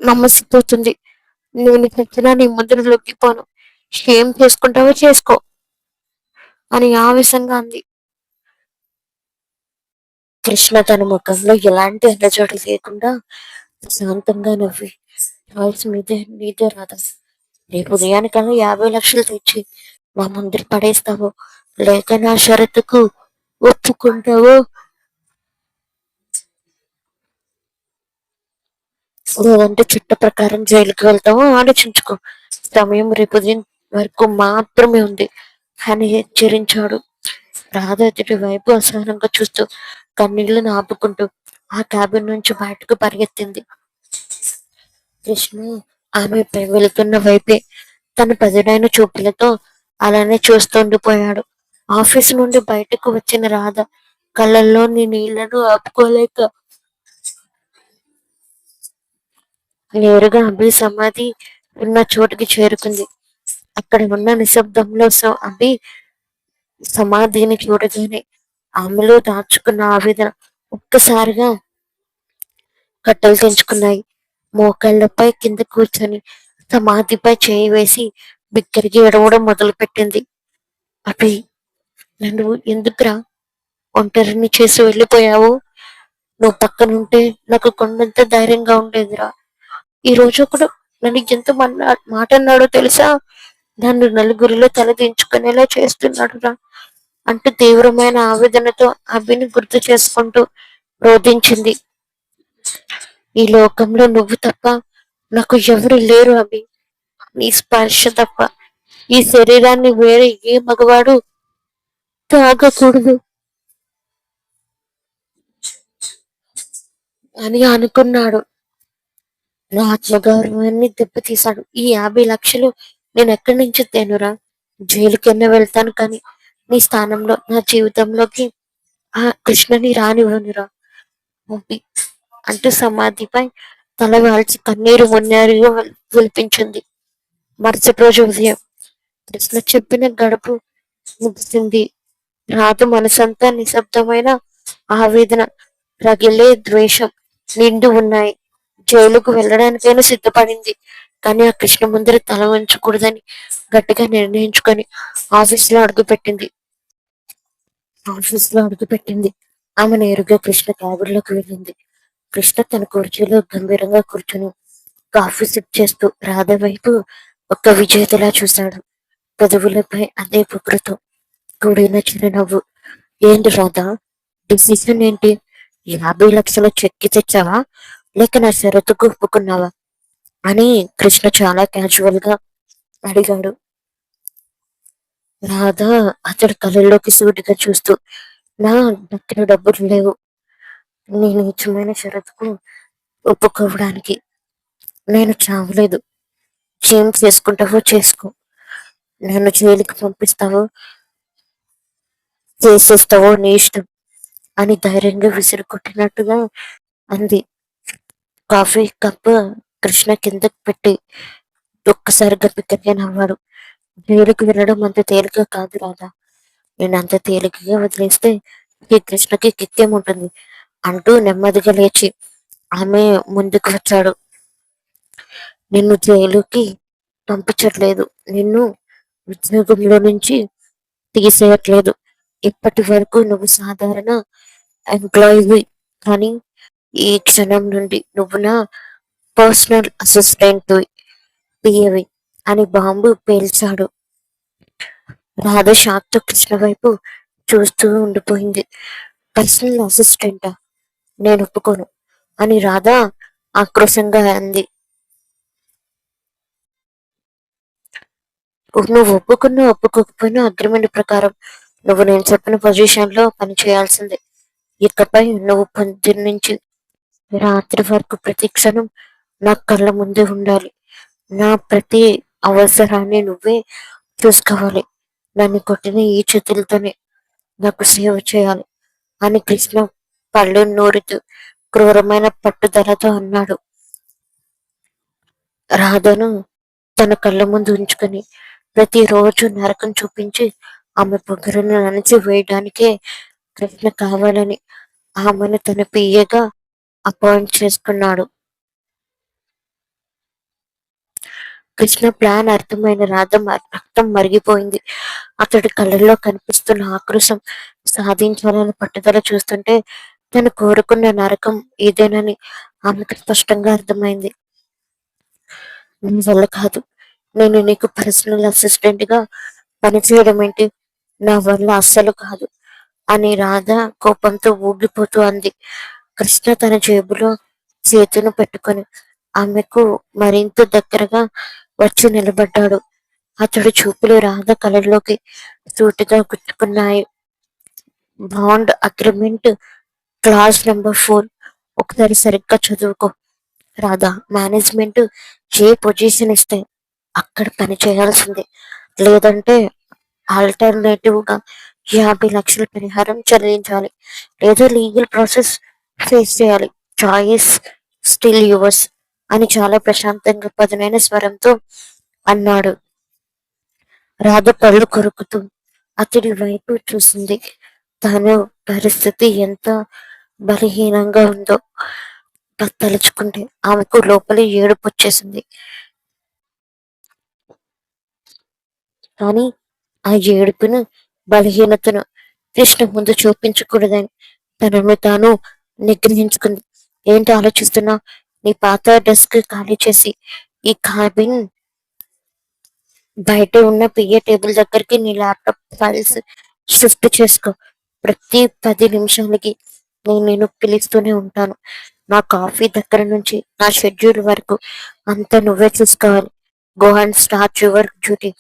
Speaker 1: నమ్మసిపోతుంది. నేను చచ్చినా నీ ముందు లొంగిపోను. ఏం చేసుకుంటావో చేసుకో అని ఆవేశంగా అంది. కృష్ణ తన ముఖంలో ఎలాంటి అల్లజడి లేకుండా శాంతంగా నవ్వి, చాయిస్ నీదే రాధా. రేపు ఉదయానికల్లా 50 లక్షలు తెచ్చి నా ముందర పడేస్తావో, లేక నా షరతుకు ఒప్పుకుంటావో, లేదంటే చట్ట ప్రకారం జైలుకి వెళ్తావో ఆలోచించుకో. సమయం రేపు ఉదయం వరకు మాత్రమే ఉంది అని హెచ్చరించాడు. రాధ అతడి వైపు అసహనంగా చూస్తూ కన్నీళ్లను ఆపుకుంటూ ఆ క్యాబిన్ నుంచి బయటకు పరిగెత్తింది. కృష్ణ ఆమెపై వెళుతున్న వైపే తన పదునైన చూపులతో అలానే చూస్తుండిపోయాడు. ఆఫీసు నుండి బయటకు వచ్చిన రాధ కళ్ళల్లోని నీళ్లను ఆపుకోలేక నేరుగా అభి సమాధి ఉన్న చోటుకి చేరుకుంది. అక్కడ ఉన్న నిశ్శబ్దంలో అభి సమాధిని చూడగానే ఆమెలో దాచుకున్న ఆవేదన ఒక్కసారిగా కట్టలు తెంచుకున్నాయి. మోకాళ్లపై కింద కూర్చొని సమాధిపై చేయి వేసి బిక్కరికి ఎడవడం మొదలుపెట్టింది. అభి, నన్ను ఎందుకురా ఒంటరిని చేసి వెళ్ళిపోయావు? నువ్వు పక్కనుంటే నాకు కొండంత ధైర్యంగా ఉండేదిరా. ఈ రోజు ఒకడు నన్ను ఎంత మాట అన్నాడో తెలుసా? నన్ను నలుగురిలో తలదించుకునేలా చేస్తున్నాడు రా అంటూ తీవ్రమైన ఆవేదనతో అభిని గుర్తు చేసుకుంటూ రోధించింది. ఈ లోకంలో నువ్వు తప్ప నాకు ఎవరు లేరు అభి. నీ స్పర్శ తప్ప ఈ శరీరాన్ని వేరే ఏ మగవాడు తాగకూడదు అని అనుకున్నాడు. నా ఆత్మగౌరవాన్ని దెబ్బతీశాడు. ఈ 50 లక్షలు నేను ఎక్కడి నుంచి తేనురా? జైలుకన్నా వెళ్తాను, కానీ నీ స్థానంలో నా జీవితంలోకి ఆ కృష్ణని రానివ్వనురా అభి అంటూ సమాధిపై తల వాల్చి కన్నీరు మున్నీరుగా విలిపించింది. మరుసటి రోజు ఉదయం కృష్ణ చెప్పిన గడుపు ముగిసింది. రాధ మనసంతా నిశ్శబ్దమైన ఆవేదన, రగిలే ద్వేషం నిండి ఉన్నాయి. జైలుకు వెళ్ళడానికైనా సిద్ధపడింది. కానీ ఆ కృష్ణ ముందర తల వంచకూడదని గట్టిగా నిర్ణయించుకొని ఆఫీసులో అడుగుపెట్టింది. ఆఫీసులో అడుగుపెట్టింది. ఆమె నేరుగా కృష్ణ క్యాబిన్లోకి వెళ్ళింది. కృష్ణ తన కుర్చీలో గంభీరంగా కూర్చుని కాఫీ సిప్ చేస్తూ రాధ వైపు ఒక్క విజేతలా చూశాడు. పెదవులపై అదే పొగరుతో కూడిన చిరునవ్వు. ఏంటి రాధా, డిసిషన్ ఏంటి? 50 లక్షలు చెక్కి తెచ్చావా, లేక నా షరతుకు ఒప్పుకున్నావా అని కృష్ణ చాలా క్యాజువల్ గా అడిగాడు. రాధ అతడి కళ్ళల్లోకి సూటిగా చూస్తూ, నా దగ్గర డబ్బులు లేవు నీ నీచమైన షరతుకు ఒప్పుకోవడానికి. నేను చావలేదు. ఏం చేసుకుంటావో చేసుకో. నన్ను జైలుకి పంపిస్తావో చేసేస్తావో నీ ఇష్టం అని ధైర్యంగా విసిరి కొట్టినట్టుగా అంది. కాఫీ కప్ కృష్ణ కిందకి పెట్టి ఒక్కసారిగా బిగ్గరగా నవ్వాడు. జైలుకి వెళ్ళడం అంత తేలిక కాదు రాధా. నేను అంత తేలికగా వదిలేస్తే ఈ కృష్ణకి కిక్కేముంటుంది అంటూ నెమ్మదిగా లేచి ఆమె ముందుకు వచ్చాడు. నిన్ను జైలుకి పంపించట్లేదు, నిన్ను ఉద్యోగంలో నుంచి తీసేయట్లేదు. ఇప్పటి వరకు నువ్వు సాధారణ ఎంప్లాయీవి, కానీ ఈ క్షణం నుండి నువ్వు నా పర్సనల్ అసిస్టెంట్, పిఏవి అని బాంబు పేల్చాడు. రాధ షాక్తో కృష్ణ వైపు చూస్తూ ఉండిపోయింది. పర్సనల్ అసిస్టెంటా? నేను ఒప్పుకోను అని రాధ ఆక్రోశంగా అంది. నువ్వు ఒప్పుకున్నా ఒప్పుకోకపోయినా అగ్రిమెంట్ ప్రకారం నువ్వు నేను చెప్పిన పొజిషన్ లో పని చేయాల్సిందే. ఇకపై నువ్వు పొద్దున్న నుంచి రాత్రి వరకు ప్రతి క్షణం నా కళ్ళ ముందే ఉండాలి. నా ప్రతి అవసరాన్ని నువ్వే చూసుకోవాలి. నన్ను కొట్టిన ఈ చేతులతోనే నాకు సేవ చేయాలి అని కృష్ణ పళ్ళు నూరుతూ క్రూరమైన పట్టుదలతో అన్నాడు. రాధను తన కళ్ళ ముందు ఉంచుకొని ప్రతిరోజు నరకం చూపించి ఆమె పొగరును అణచి వేయడానికే కృష్ణ కావాలని ఆమెను తన పియ్యగా అపాయింట్ చేసుకున్నాడు. కృష్ణ ప్లాన్ అర్థమైన రక్తం మరిగిపోయింది. అతడి కళ్ళల్లో కనిపిస్తున్న ఆక్రోశం, సాధించాలని పట్టుదల చూస్తుంటే తను కోరుకున్న నరకం ఇదేనని ఆమెకు స్పష్టంగా అర్థమైంది. నీ వల్ల కాదు. నేను నీకు పర్సనల్ అసిస్టెంట్ గా పనిచేయడం ఏంటి? నా వల్ల అస్సలు కాదు అని రాధ కోపంతో ఊగిపోతూ అంది. కృష్ణ తన జేబులో చేతును పెట్టుకొని ఆమెకు మరింత దగ్గరగా వచ్చి నిలబడ్డాడు. అతడి చూపులు రాధ కళ్ళలోకి సూటిగా గుచ్చుకున్నాయి. బాండ్ అగ్రిమెంట్ క్లాస్ నెంబర్ 4 ఒకసారి సరిగ్గా చదువుకో రాధా. మేనేజ్మెంట్ ఏ పొజిషన్ ఇస్తే అక్కడ పని చేయాల్సిందే. లేదంటే ఆల్టర్నేటివ్ గా 50 లక్షల పరిహారం చెల్లించాలి, లేదా లీగల్ ప్రాసెస్ ఫేస్ చేయాలి. చాయిస్ స్టిల్ యువర్స్ అని చాలా ప్రశాంతంగా పదునైన స్వరంతో అన్నాడు. రాధ పళ్ళు కొరుకుతూ అతడి వైపు చూసింది. తను పరిస్థితి ఎంత బలహీనంగా ఉందో తలుచుకుంటే ఆమెకు లోపలి ఏడుపు వచ్చేసింది. కానీ ఆ ఏడుపును, బలహీనతను కృష్ణ ముందు చూపించకూడదని తనను తాను నిగ్రహించుకుంది. ఏంటి ఆలోచిస్తున్నా? నీ పాత డెస్క్ ఖాళీ చేసి ఈ కాబిన్ బయట ఉన్న పిఏ టేబుల్ దగ్గరికి నీ ల్యాప్టాప్ ఫైల్స్ షిఫ్ట్ చేసుకో. ప్రతి 10 నిమిషాలకి నేను పిలుస్తూనే ఉంటాను. నా కాఫీ దగ్గర నుంచి నా షెడ్యూల్ వరకు అంతా నువ్వే చూసుకోవాలి. Go and start your duty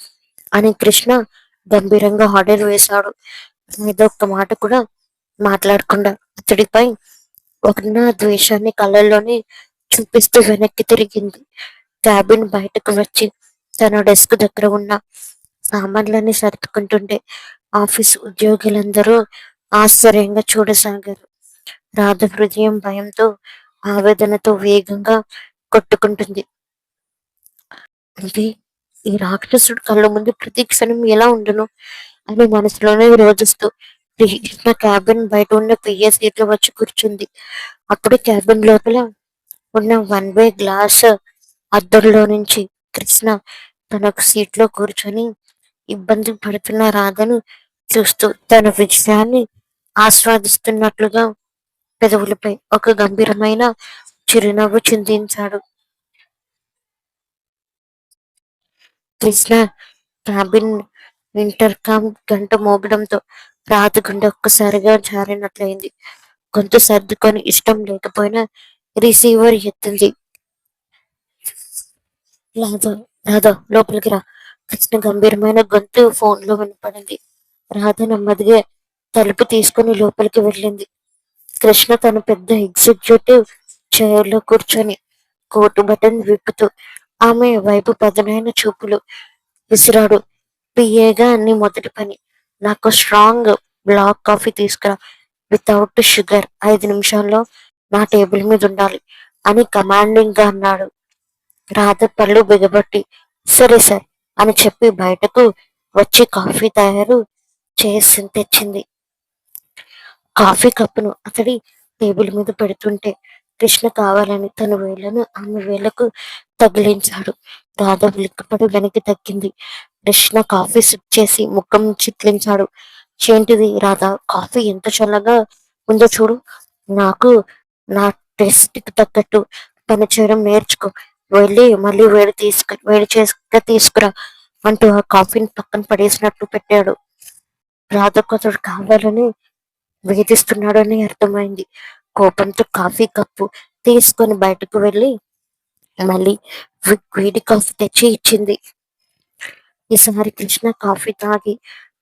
Speaker 1: అని కృష్ణ గంభీరంగా ఆర్డర్ వేశాడు. మీద ఒక్క మాట కూడా మాట్లాడకుండా అతడిపై ఉన్న ద్వేషాన్ని కళ్ళల్లోనే చూపిస్తూ వెనక్కి తిరిగింది. క్యాబిన్ బయటకు వచ్చి తన డెస్క్ దగ్గర ఉన్న సామాన్లన్నీ సర్దుకుంటుంటే ఆఫీస్ ఉద్యోగులందరూ ఆశ్చర్యంగా చూడసాగారు. రాధ హృదయం భయంతో, ఆవేదనతో వేగంగా కొట్టుకుంటుంది. ఇది ఈ రాక్షసుడు కళ్ళ ముందు ప్రతి క్షణం ఎలా ఉండును అని మనసులోనే రోధిస్తూ కృష్ణ క్యాబిన్ బయట ఉన్న పిఏ సీట్లో వచ్చి కూర్చుంది. అప్పుడు క్యాబిన్ లోపల ఉన్న 1 వే గ్లాస్ అద్దంలో నుంచి కృష్ణ తన సీట్లో కూర్చొని ఇబ్బంది పడుతున్న రాధను చూస్తూ తన విజయాన్ని ఆస్వాదిస్తున్నట్లుగా పెదవులపై ఒక గంభీరమైన చిరునవ్వు చిందించాడు. కృష్ణ క్యాబిన్ ఇంటర్కామ్ గంట మోగడంతో రాధ గుండె ఒక్కసారిగా జారినట్లయింది. గొంతు సర్దుకొని ఇష్టం లేకపోయినా రిసీవర్ ఎత్తింది. రాధా, రాధా లోపలికి రా. కృష్ణ గంభీరమైన గొంతు ఫోన్ లో వినపడింది. రాధ నెమ్మదిగా తలుపు తీసుకుని లోపలికి వెళ్ళింది. కృష్ణ తన పెద్ద ఎగ్జిక్యూటివ్ చైర్ లో కూర్చొని కోటు బటన్ విప్పుతూ ఆమె వైపు పదునైన చూపులు విసిరాడు. పిఏగా నీ మొదటి పని నాకు స్ట్రాంగ్ బ్లాక్ కాఫీ తీసుకురా, వితౌట్ షుగర్, 5 నిమిషాల్లో నా టేబుల్ మీద ఉండాలి అని కమాండింగ్ గా అన్నాడు. రాధ పళ్ళు బిగబట్టి సరే సార్ అని చెప్పి బయటకు వచ్చి కాఫీ తయారు చేసి తెచ్చింది. కాఫీ కప్పును అతడి టేబుల్ మీద పెడుతుంటే కృష్ణ కావాలని తన వేళ్లను ఆమె వేళ్లకు తగిలించాడు. రాధ ఉలిక్కిపడి వెనక్కి తగ్గింది. కృష్ణ కాఫీ సిప్ చేసి ముఖం చిట్లించాడు. ఏంటిది రాధా, కాఫీ ఎంత చల్లగా ఉందో చూడు. నాకు నా టేస్ట్ కి తగ్గట్టు పని చేయడం నేర్చుకో. వెళ్ళి మళ్ళీ వేడి చేసుక తీసుకురా అంటూ ఆ కాఫీని పక్కన పడేసినట్టు పెట్టాడు. రాధకు అతడు కావాలని వేధిస్తున్నాడని అర్థమైంది. కోపంతో కాఫీ కప్పు తీసుకొని బయటకు వెళ్ళి మళ్ళీ వేడి కాఫీ తెచ్చి ఇచ్చింది. ఈసారి కృష్ణ కాఫీ తాగి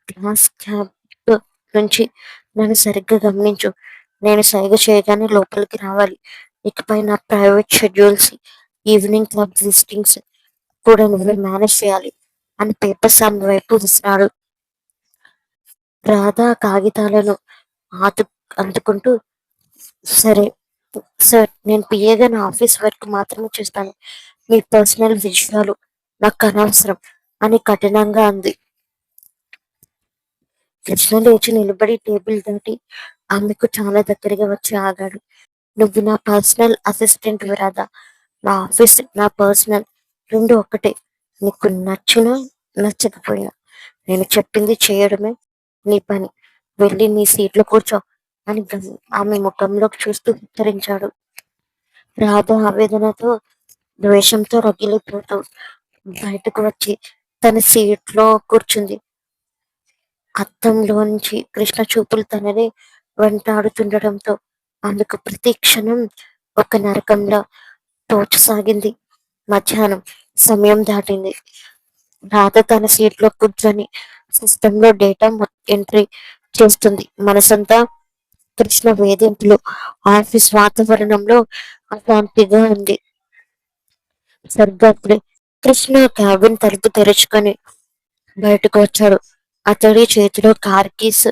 Speaker 1: గ్లాస్ క్యాబ్ నుంచి నన్ను సరిగ్గా గమనించు. నేను సైగ చేయగానే లోపలికి రావాలి. ఇకపై నా private schedules, evening club visitings కూడా నువ్వే మేనేజ్ చేయాలి అని పేపర్స్ ఆమె వైపు విసిరాడు. రాధ కాగితాలను ఆతు అందుకుంటూ సరే సార్, నేను పిఏగా నా ఆఫీస్ వర్క్ మాత్రమే చేస్తాను. మీ పర్సనల్ విషయాలు నాకు అనవసరం అని కఠినంగా అంది. కృష్ణ లేచి నిలబడి టేబుల్ దాటి ఆమెకు చాలా దగ్గరగా వచ్చి ఆగాడు. నువ్వు నా పర్సనల్ అసిస్టెంట్ రాధా. నా ఆఫీస్, నా పర్సనల్ రెండు ఒక్కటే. నీకు నచ్చినా నచ్చకపోయినా నేను చెప్పింది చేయడమే నీ పని. వెళ్ళి నీ సీట్లో కూర్చో అని ఆమె ముఖంలోకి చూస్తూ హెచ్చరించాడు. రాధ ఆవేదనతో ద్వేషంతో రగిలిపోతూ బయటకు వచ్చి తన సీట్లో కూర్చుంది. అద్దంలోంచి కృష్ణ చూపులు తనని వెంటాడుతుండటంతో అందుకు ప్రతి క్షణం ఒక నరకంలా తోచసాగింది. మధ్యాహ్నం సమయం దాటింది. రాధ తన సీట్లో కూర్చొని సిస్టంలో డేటా ఎంట్రీ చేస్తుంది. మనసంతా కృష్ణ వేధింపులు. ఆఫీస్ వాతావరణంలో అశాంతిగా ఉంది. సరిగ్గా అప్పుడే కృష్ణ క్యాబిన్ తలుపు తెరుచుకొని బయటకు వచ్చాడు. అతడి చేతిలో కార్ కీస్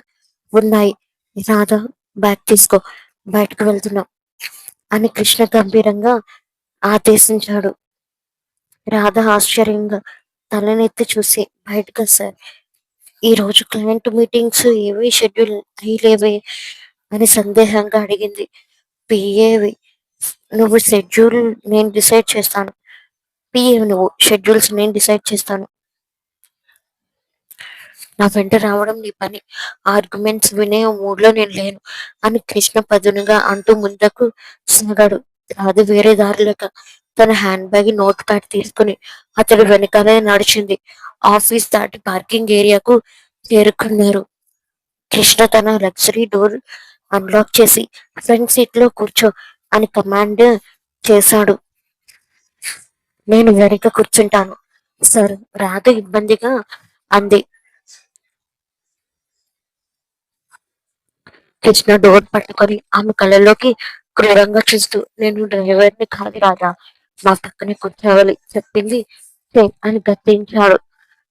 Speaker 1: ఉన్నాయి. రాధా, బ్యాగ్ తీసుకో, బయటకు వెళ్తున్నాం అని కృష్ణ గంభీరంగా ఆదేశించాడు. రాధ ఆశ్చర్యంగా తలనెత్తి చూసి బయటకు సార్, ఈ రోజు క్లయింట్ మీటింగ్స్ ఏవి షెడ్యూల్ అయ్యలేవే అని సందేహంగా అడిగింది. పిఏవి నువ్వు షెడ్యూల్ నేను డిసైడ్ చేస్తాను. పిఏ నువ్వు షెడ్యూల్స్ నేను డిసైడ్ చేస్తాను. నా వెంట రావడం నీ పని. ఆర్గ్యుమెంట్స్ వినే మూడ్లో నేను లేను అని కృష్ణ పదునుగా అంటూ ముందుకు సాగాడు. అది వేరే దారి లేక తన హ్యాండ్ బ్యాగ్ నోట్ ప్యాడ్ తీసుకుని అతడు వెనకాలే నడిచింది. ఆఫీస్ దాటి పార్కింగ్ ఏరియాకు చేరుకున్నారు. కృష్ణ తన లగ్జరీ డోర్ అన్లాక్ చేసి ఫ్రంట్ సీట్ లో కూర్చో అని కమాండ్ చేశాడు. నేను వెనక కూర్చుంటాను సార్, రాధ ఇబ్బందిగా అంది. కృష్ణ డోర్ పట్టుకొని ఆమె కళ్ళలోకి క్రూరంగా చూస్తూ, నేను డ్రైవర్ని కాదు రాదా, మా పక్కనే కూర్చోవాలి, చెప్పింది అని గద్దించాడు.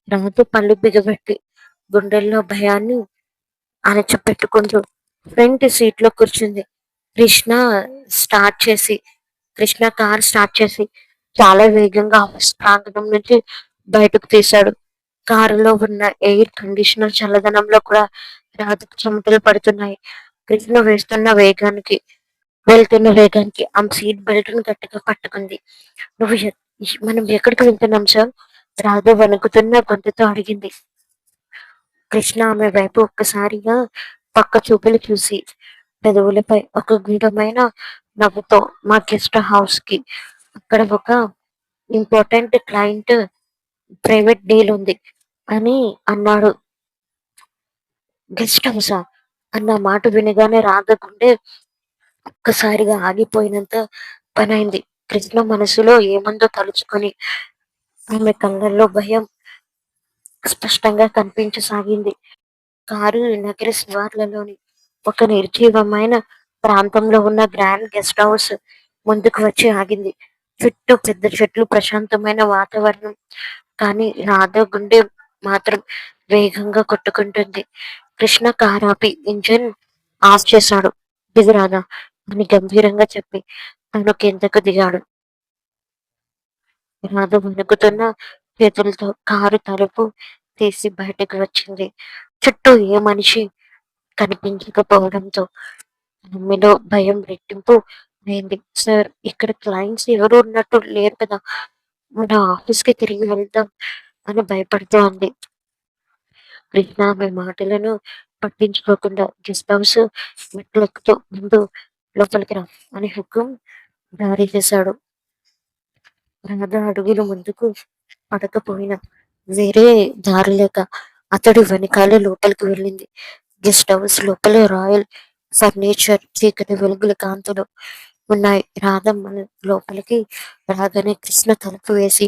Speaker 1: రాజు పళ్ళు బిగబెట్టి గుండెల్లో భయాన్ని అణచిపెట్టుకుంటూ ఫ్రంట్ సీట్ లో కూర్చుంది. కృష్ణ స్టార్ట్ చేసి కృష్ణ కార్ స్టార్ట్ చేసి చాలా వేగంగా ఆఫీస్ ప్రాంగణం నుంచి బయటకు తీశాడు. కారులో ఉన్న ఎయిర్ కండిషనర్ చల్లదనంలో కూడా రాధకు చెమటలు పడుతున్నాయి. కృష్ణ వెళ్తున్న వేగానికి ఆమె సీట్ బెల్ట్ ను గట్టిగా పట్టుకుంది. నువ్వు మనం ఎక్కడికి వెళ్తున్నాం సార్? రాధ వణుకుతున్న గొంతుతో అడిగింది. కృష్ణ ఆమె వైపు ఒక్కసారిగా పక్క చూపులు చూసి పెదవులపై ఒక గూఢమైన నవ్వుతో, మా గెస్ట్ హౌస్ కి అక్కడ ఒక ఇంపార్టెంట్ క్లయింట్ ప్రైవేట్ డీల్ ఉంది అని అన్నాడు. గెస్ట్ హౌసా అన్న మాట వినగానే రాధకుండే ఒక్కసారిగా ఆగిపోయినంత పనైంది. కృష్ణ మనసులో ఏమందో తలుచుకొని ఆమె కళ్ళల్లో భయం స్పష్టంగా కనిపించసాగింది. కారు నగర శివార్లలోని ఒక నిర్జీవమైన ప్రాంతంలో ఉన్న గ్రాండ్ గెస్ట్ హౌస్ ముందుకు వచ్చి ఆగింది. చుట్టూ పెద్ద చెట్లు, ప్రశాంతమైన వాతావరణం. కానీ రాధ గుండె మాత్రం వేగంగా కొట్టుకుంటుంది. కృష్ణ కార్ ఆపి ఇంజిన్ ఆఫ్ చేశాడు. దిగు రాధా అని గంభీరంగా చెప్పి తను కిందకు దిగాడు. రాధ వణుకుతున్న చేతులతో కారు తలుపు తీసి బయటకు వచ్చింది. చుట్టూ ఏ మనిషి కనిపించకపోవడంతో ఆమెలో భయం రెట్టింపు అయింది. సార్, ఇక్కడ క్లయింట్స్ ఎవరు ఉన్నట్టు లేరు కదా, మన ఆఫీస్ కి తిరిగి వెళ్దాం అని భయపడుతూ ఉంది. కృష్ణ ఆమె మాటలను పట్టించుకోకుండా గెస్ట్ హౌస్ మెట్లెక్కుతూ ముందు లోపలికి రా అని హుకుం జారీ చేశాడు. రాధ అడుగులు ముందుకు పడకపోయినా వేరే దారి లేక అతడు వెనకాలే లోపలికి వెళ్ళింది. గెస్ట్ హౌస్ లోపల రాయల్ ఫర్నిచర్, చీకటి వెలుగుల కాంతులు ఉన్నాయి. రాధ మన లోపలికి రాగానే కృష్ణ తలుపు వేసి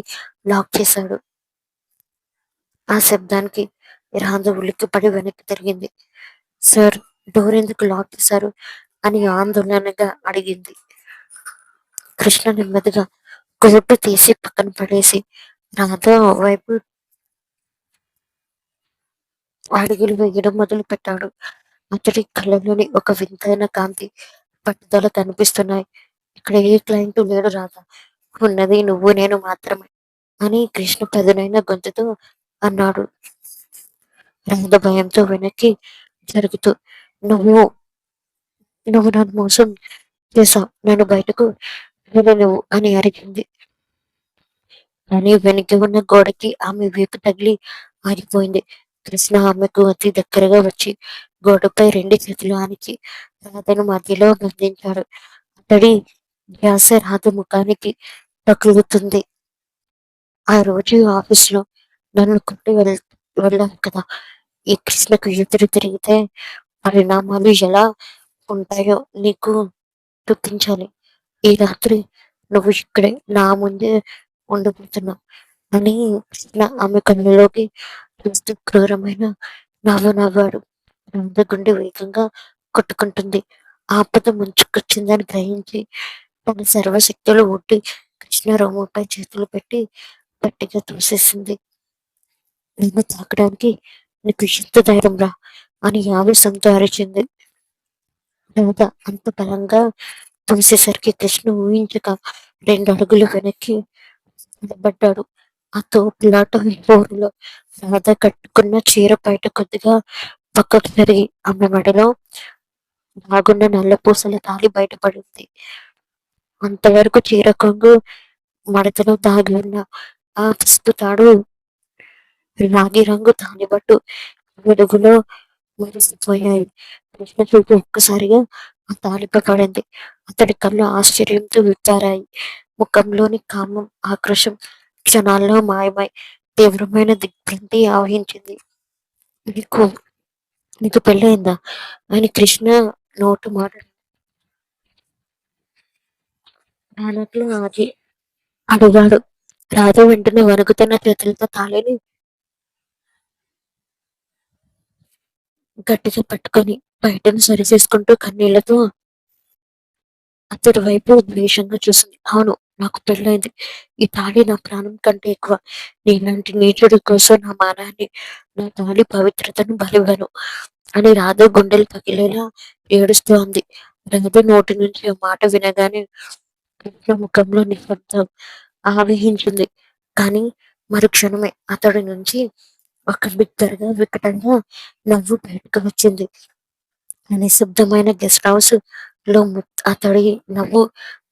Speaker 1: లాక్ చేశాడు. ఆ శబ్దానికి రాధ ఉలిక్కిపడి వెనక్కి తిరిగింది. సార్, డోర్ ఎందుకు లాక్ చేశారు అని ఆందోళనగా అడిగింది. కృష్ణ నెమ్మదిగా కోటు తీసి పక్కన పడేసి రాధ వైపు అడుగులు వేయడం మొదలు పెట్టాడు. అతడి కళ్ళలోని ఒక వింతైన కాంతి, పట్టుదల కనిపిస్తున్నాయి. ఇక్కడ ఏ క్లయింట్ లేడు రాధా, ఉన్నది నువ్వు నేను మాత్రమే అని కృష్ణ పదునైన గొంతుతో అన్నాడు. రాధ భయంతో వెనక్కి జరుగుతూ, నువ్వు నువ్వు నన్ను మోసం చేశావు, నన్ను బయటకు వెళ్ళలేవు అని అరిగింది. కానీ వెనక్కి ఉన్న గోడకి ఆమె వీపు తగిలి ఆగిపోయింది. కృష్ణ ఆమెకు అతి దగ్గరగా వచ్చి గోడపై రెండు చేతులు ఆనించి రాధను మధ్యలో బంధించాడు. అతడి ధ్యాస రాధ ముఖానికి తగులుతుంది. ఆ రోజు ఆఫీసులో నన్ను కొట్టి వెళ్ళావు కదా, ఈ కృష్ణకు ఎదురు తిరిగితే పరిణామాలు ఎలా ఉంటాయో నీకు చూపించాలి. ఈ రాత్రి నువ్వు ఇక్కడే నా ముందే ఉండబోతున్నావు అని కృష్ణ ఆమె కళ్ళలోకి చూస్తూ క్రూరమైన నవ్వు నవ్వాడు. రాధ గుండె వేగంగా కొట్టుకుంటుంది. ఆపద ముంచుకొచ్చిందని గ్రహించి తన సర్వశక్తులు ఒడ్డి కృష్ణ రొమ్ముపై చేతులు పెట్టి గట్టిగా తోసేసింది. నిన్ను తాకడానికి నీకు ఎంత ధైర్యం రా అని ఆవేశంతో అరిచింది. రాధ అంత బలంగా తోసేసరికి కృష్ణ ఊహించక రెండు అడుగులు వెనక్కి నిలబడ్డాడు. ఆ తోపులాట హోరులో రాధ కట్టుకున్న చీర బయట కొద్దిగా పక్కకు జరిగి ఆమె మెడలో బాగున్న నల్ల పూసల తాళి బయటపడింది. అంతవరకు చీర కొంగు మడతలో దాగి ఉన్న ఆ పసుపు తాడు రాగి రంగు తాలిబట్టు వెలుగులో మెరిసిపోయాయి. కృష్ణ చూపు ఒక్కసారిగా ఆ తాలిపై పడింది. అతడి కళ్ళు ఆశ్చర్యంతో విప్పారాయి. ముఖంలోని కామం, ఆక్రోశం క్షణాల్లో మాయమై తీవ్రమైన దిగ్భ్రాంతి ఆవహించింది. నీకు నీకు పెళ్ళయిందా అని కృష్ణ నోటు మాట రానట్లు ఆగి అడిగాడు. రాధ వెంటనే వణుకుతున్న చేతులతో తాళిని గట్టిగా పట్టుకొని బయటను సరిచేసుకుంటూ కన్నీళ్లతో అతడి వైపు ద్వేషంగా చూసింది. అవును, నాకు పెళ్ళైంది. ఈ తాళి నా ప్రాణం కంటే ఎక్కువ. నీలాంటి నీచుడి కోసం నా మానాన్ని, నా తాళి పవిత్రతను బలివ్వను అని రాధ గుండెలు పగిలేలా ఏడుస్తూ అంది. రాధ నోటి నుంచి ఆ మాట వినగానే కృష్ణ ముఖంలో నిశ్శబ్దం ఆవహించింది. కానీ మరుక్షణమే అతడి నుంచి ఒక బిగ్గరగా వికటంగా నవ్వు బయటకు వచ్చింది. నిశ్శబ్దమైన గెస్ట్ హౌస్ లో అతడి నవ్వు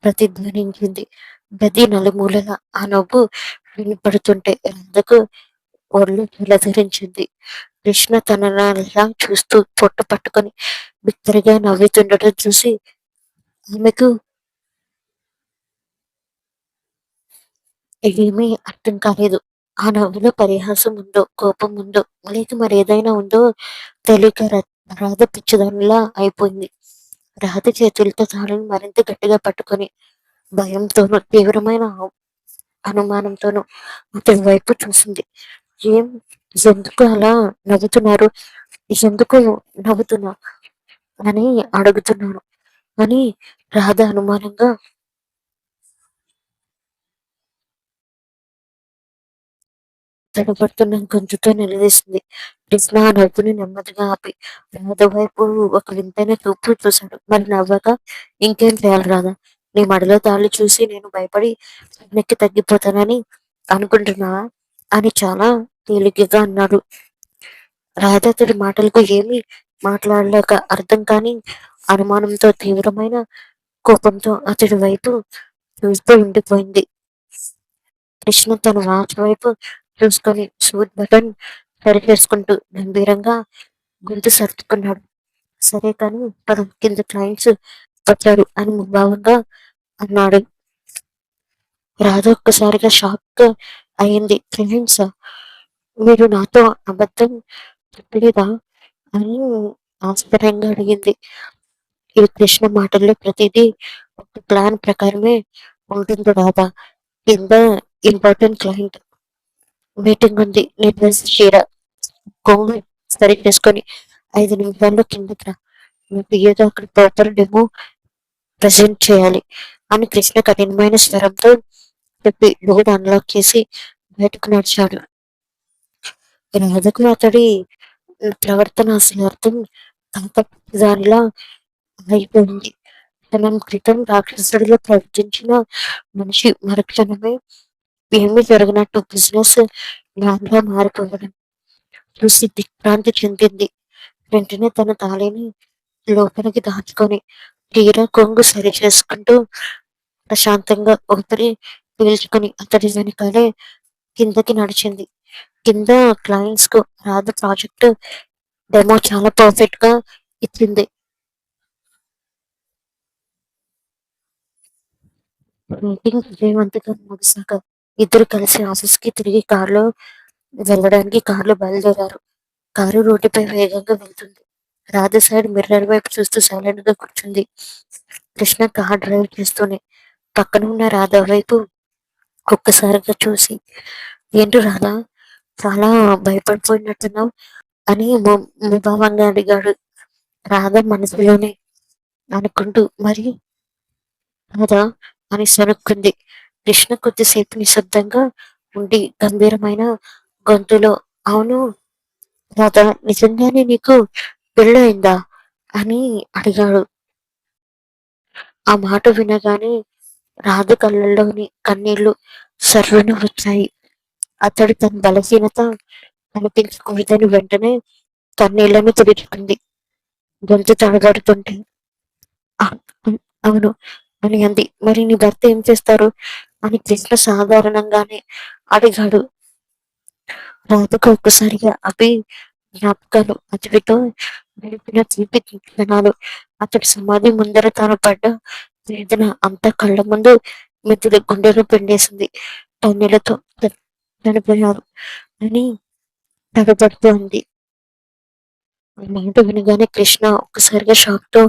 Speaker 1: ప్రతిధ్వనించింది. గది నలుమూలల ఆ నవ్వు వినపడుతుంటే రాధకు ఒళ్ళు జలధరించింది. కృష్ణ తనలా చూస్తూ పొట్ట పట్టుకొని బిత్తరగా నవ్వుతుండటం చూసి ఆమెకు ఏమీ అర్థం కాలేదు. ఆ నవ్వులో పరిహాసం ఉందో, కోపం ఉందో, లేక మరేదైనా ఉందో తెలియక రాధ పిచ్చిదానిలా అయిపోయింది. రాధ చేతులతో తాళిని మరింత గట్టిగా పట్టుకొని భయంతోనూ తీవ్రమైన అనుమానంతోనూ అతని వైపు చూసింది. ఏం ఎందుకు అలా నవ్వుతున్నారు? ఎందుకు నవ్వుతున్నా అని అడుగుతున్నాను అని రాధ అనుమానంగా తడబడుతున్న గొంతుతో నిలదీసింది. కృష్ణ ఆ నవ్వుని నెమ్మదిగా ఆపి రాధ వైపు ఒక వింతైన చూపు చూశాడు. మరి నవ్వక ఇంకేం చేయాలి రాధా? నీ మడిలో తాళి చూసి నేను భయపడి వెనక్కి తగ్గిపోతానని అనుకుంటున్నావా అని చాలా తేలికగా అన్నాడు. రాధ అతడి మాటలకు ఏమీ మాట్లాడలేక అర్థం కాని అనుమానంతో తీవ్రమైన కోపంతో అతడి వైపు చూస్తూ ఉండిపోయింది. కృష్ణ తన వాచ్ వైపు చూసుకొని షూట్ బటన్ సరి చేసుకుంటూ గంభీరంగా గొంతు సర్దుకున్నాడు. సరే కానీ పదం కింద క్లయింట్స్ వచ్చారు అని ముభావంగా అన్నాడు. రాధ ఒక్కసారిగా షాక్ అయింది. క్లయింట్స్? మీరు నాతో అబద్ధం చెప్పలేదా అని ఆశ్చర్యంగా అడిగింది. ఈ కృష్ణ మాటల్లో ప్రతిదీ ఒక ప్లాన్ ప్రకారమే ఉంటుంది రాధా. కింద ఇంపార్టెంట్ క్లయింట్ మీటింగ్ ఉంది. నిర్దేశ చీర కొంగు సరి చేసుకొని 5 నిమిషాల్లో కిందకి రా. మీకు ఏదో అక్కడ పేపర్ డెమో ప్రజెంట్ చేయాలి అని కృష్ణ కఠినమైన స్వరంతో చెప్పి డోర్ అన్లాక్ చేసి బయటకు నడిచాడు. రాధకు అతడి ప్రవర్తన అసలు అర్థం కాక దానిలా అయిపోయింది. క్షణం క్రితం రాక్షసుడిలో ప్రవర్తించిన మనిషి మరుక్షణమే ఏమీ జరగనట్టు బిజినెస్ మ్యాన్ గా మారిపోవడం చూసి దిగ్భ్రాంతి చెందింది. వెంటనే తన తాళిని లోపలికి దాచుకొని చీర కొంగు సరి చేసుకుంటూ ప్రశాంతంగా ఊపిరి పీల్చుకుని అతడి వెనకాలే కిందకి నడిచింది. కింద క్లయింట్స్ కు రాధ ప్రాజెక్ట్ డెమో చాలా పర్ఫెక్ట్ గా ఇచ్చింది. మీటింగ్ విజయవంతంగా ముగిసాక ఇద్దరు కలిసి ఆఫీస్ కి తిరిగి కారులో వెళ్ళడానికి కారులో బయలుదేరారు. కారు రోడ్డుపై వేగంగా వెళ్తుంది. రాధ సైడ్ మిర్రర్ వైపు చూస్తూ సైలెంట్ గా కూర్చుంది. కృష్ణ కార్ డ్రైవ్ చేస్తూనే పక్కన ఉన్న రాధ వైపు ఒక్కసారిగా చూసి, ఏంటి రాధా, చాలా భయపడిపోయినట్టున్నావు అని ముభావంగా అడిగాడు. రాధ మనసులోనే అనుకుంటూ, మరి రాధా అని సనుక్కుంది. కృష్ణ కొద్దిసేపు నిశ్శబ్దంగా ఉండి గంభీరమైన గొంతులో, అవును రాధా, నిజంగానే నీకు పెళ్ళయిందా అని అడిగాడు. ఆ మాట వినగానే రాధ కళ్ళల్లోని కన్నీళ్లు సర్రున వచ్చాయి. అతడు తన బలహీనత కనిపించకూడదని వెంటనే కన్నీళ్లను తుడుచుకుంది. గొంతు తడబడుతుంటే, "ఆ, అవును" అని అంది. మరి నీ భర్త ఏం చేస్తారు అని కృష్ణ సాధారణంగానే అడిగాడు. రాధకు ఒక్కసారిగా అభి జ్ఞాపకాలు అతడితో గడిపిన తీపి క్షణాలు, అతడి సమాధి ముందర తాను పడ్డ వేదన అంతా కళ్ళ ముందు మెతుడు గుండెలు పిండేసింది. కన్నీళ్లతో చనిపోయారు అని తడబడుతూ ఉంది. ఆ మాట వినగానే కృష్ణ ఒక్కసారిగా షాక్ తో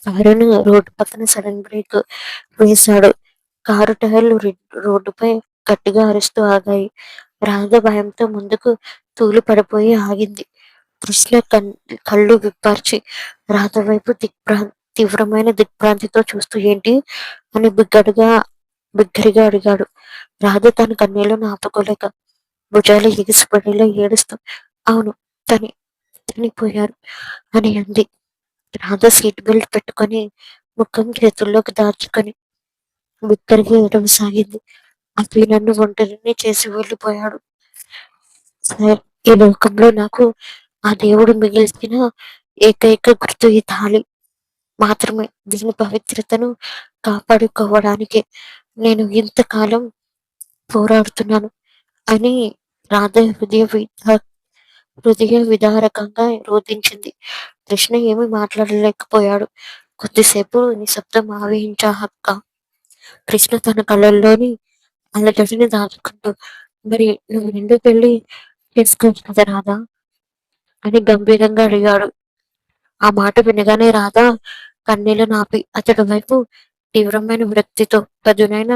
Speaker 1: కారును రోడ్డు పక్కన సడన్ బ్రేక్ వేశాడు. కారు టైర్లు రోడ్డుపై గట్టిగా అరుస్తూ ఆగాయి. రాధ భయంతో ముందుకు తూలి పడిపోయి ఆగింది. కృష్ణ కళ్ళు విప్పార్చి రాధ వైపు తీవ్రమైన దిగ్భ్రాంతితో చూస్తూ, ఏంటి అని బిగ్గరగా అడిగాడు. రాధ తన కన్నీళ్లను ఆపుకోలేక భుజాలు ఎగిసిపడేలా ఏడుస్తూ, అవును, తని చనిపోయారు అని అంది. రాధ సీట్ బెల్ట్ పెట్టుకొని ముఖం చేతుల్లోకి దాచుకొని బిక్కరగా ఏడవసాగింది. అతను నన్ను ఒంటరిని చేసి వెళ్ళిపోయాడు సార్. ఈ లోకంలో నాకు ఆ దేవుడు మిగిల్చిన ఏకైక గుర్తు ఈ తాళి మాత్రమే. దీని పవిత్రతను కాపాడుకోవడానికి నేను ఇంతకాలం పోరాడుతున్నాను అని రాధ హృదయ విదారకంగా రోధించింది. కృష్ణ ఏమీ మాట్లాడలేకపోయాడు. కొద్దిసేపు నిశ్శబ్దం ఆవహించాక కృష్ణ తన కళ్ళల్లోని అలజడిని దాచుకుంటూ, మరి నువ్వు రెండో పెళ్లి చేసుకోవచ్చు కదా రాధా అని గంభీరంగా అడిగాడు. ఆ మాట వినగానే రాధ కన్నీళ్లు నాపి అతడి వైపు తీవ్రమైన విరక్తితో పదునైన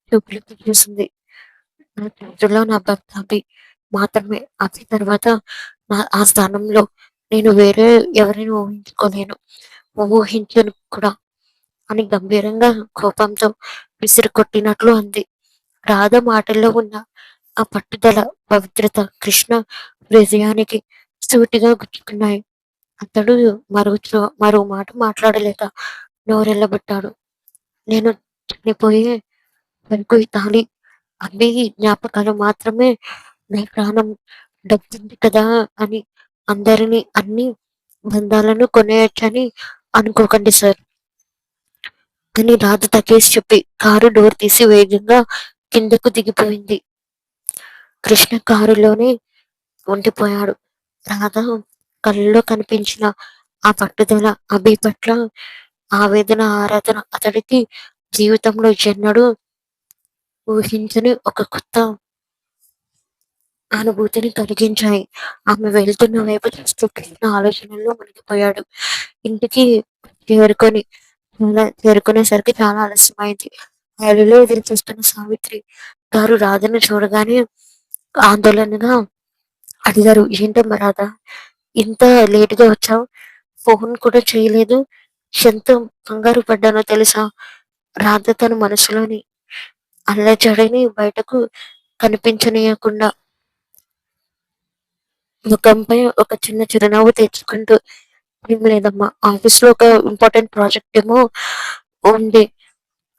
Speaker 1: చూపులతో చూసింది. నా చేతుల్లో నా భర్త అభి మాత్రమే. అభి తర్వాత ఆ స్థానంలో నేను వేరే ఎవరిని ఊహించుకోలేను, ఊహించను కూడా అని గంభీరంగా కోపంతో విసిరి కొట్టినట్లు అంది. రాధ మాటల్లో ఉన్న ఆ పట్టుదల, పవిత్రత కృష్ణ హృదయానికి సూటిగా గుచ్చుకున్నాయి. అతడు మరో మాట మాట్లాడలేక నోరెళ్ళబెట్టాడు. నేను చనిపోయే వరకు ఈ తాళి అన్ని జ్ఞాపకాలు మాత్రమే. నా ప్రాణం డబ్బుంది కదా అని అందరినీ, అన్ని బంధాలను కొనేయచ్చని అనుకోకండి సార్ అని రాధ తకేసి చెప్పి కారు డోర్ తీసి వేగంగా కిందకు దిగిపోయింది. కృష్ణ కారులోనే ఉండిపోయాడు. రాధ కళ్ళలో కనిపించిన ఆ పట్టుదల, అభి పట్ల ఆవేదన, ఆరాధన అతడికి జీవితంలో ఎన్నడూ ఊహించని ఒక కొత్త అనుభూతిని కలిగించాయి. ఆమె వెళ్తున్న వైపు చూస్తూ కృష్ణ ఆలోచనల్లో మునిగిపోయాడు. ఇంటికి చేరుకొని చేరుకునేసరికి చాలా ఆలస్యమైంది. రైలులో ఎదురు చూస్తున్న సావిత్రి గారు రాధను చూడగానే ఆందోళనగా అడిగారు, ఏంటమ్మా రాధ, ఇంత లేటుగా వచ్చావు, ఫోన్ కూడా చేయలేదు, ఎంత కంగారు పడ్డానో తెలుసా. రాధ తన మనసులోని అల్లజడిని బయటకు కనిపించనీయకుండా ముఖంపై ఒక చిన్న చిరునవ్వు తెచ్చుకుంటూ, ఏం లేదమ్మా, ఆఫీస్ లో ఒక ఇంపార్టెంట్ ప్రాజెక్ట్ ఏమో ఉంది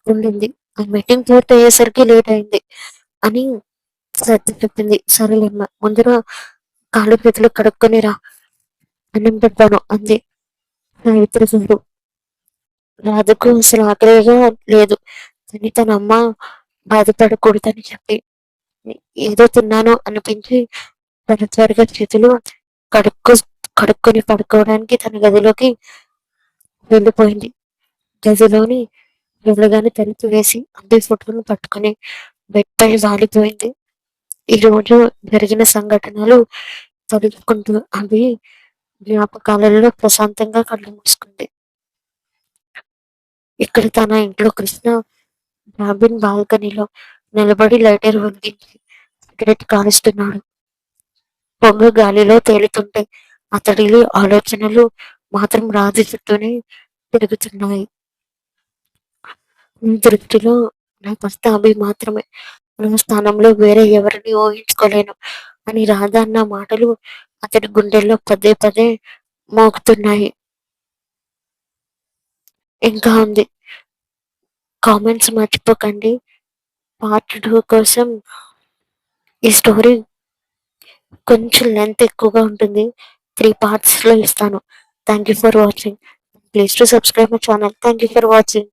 Speaker 1: ఉండింది, ఆ మీటింగ్ పూర్తి అయ్యేసరికి లేట్ అయింది అని సర్ది చెప్పింది. సరేలేమ్మా, ముందర కాళ్ళు చేతులు కడుక్కొని రా, అన్నం పెడతాను అంది సావిత్రి గారు. రాధకు అసలు ఆకలిగా లేదు. కానీ తన అమ్మ బాధపడకూడదని చెప్పి ఏదో తిన్నాను అనిపించి తన త్వరగా చేతులు కడుక్కో కడుక్కొని పడుకోవడానికి తన గదిలోకి వెళ్ళిపోయింది. గదిలోని వెళ్ళగానే తలుపు వేసి అబ్బాయి ఫోటోను పట్టుకొని బెడ్ పై వాలిపోయింది. ఈరోజు జరిగిన సంఘటనలు తలుచుకుంటూ అవి జ్ఞాపకాలలో ప్రశాంతంగా కళ్ళు మూసుకుంది. ఇక్కడ తన ఇంట్లో కృష్ణ క్యాబిన్ బాల్కనీలో నిలబడి లైటర్ వెలిగించి సిగరెట్ కాలుస్తున్నాడు. పొగ గాలిలో తేలుతుంటే అతడిలో ఆలోచనలు మాత్రం రాజు చుట్టూనే తిరుగుతున్నాయి. నీ దృష్టిలో నా భర్త అభి మాత్రమే. నా స్థానంలో వేరే ఎవరిని ఊహించుకోలేను అని రాధ అన్న మాటలు అతడి గుండెల్లో పదే పదే మోగుతున్నాయి. ఇంకా ఉంది. కామెంట్స్ మర్చిపోకండి. పార్ట్ 2 కోసం ఈ స్టోరీ కొంచెం లెంత్ ఎక్కువగా ఉంటుంది. 3 పార్ట్స్‌లో ఇస్తాను. Thank you for watching. Please to subscribe my channel. Thank you for watching.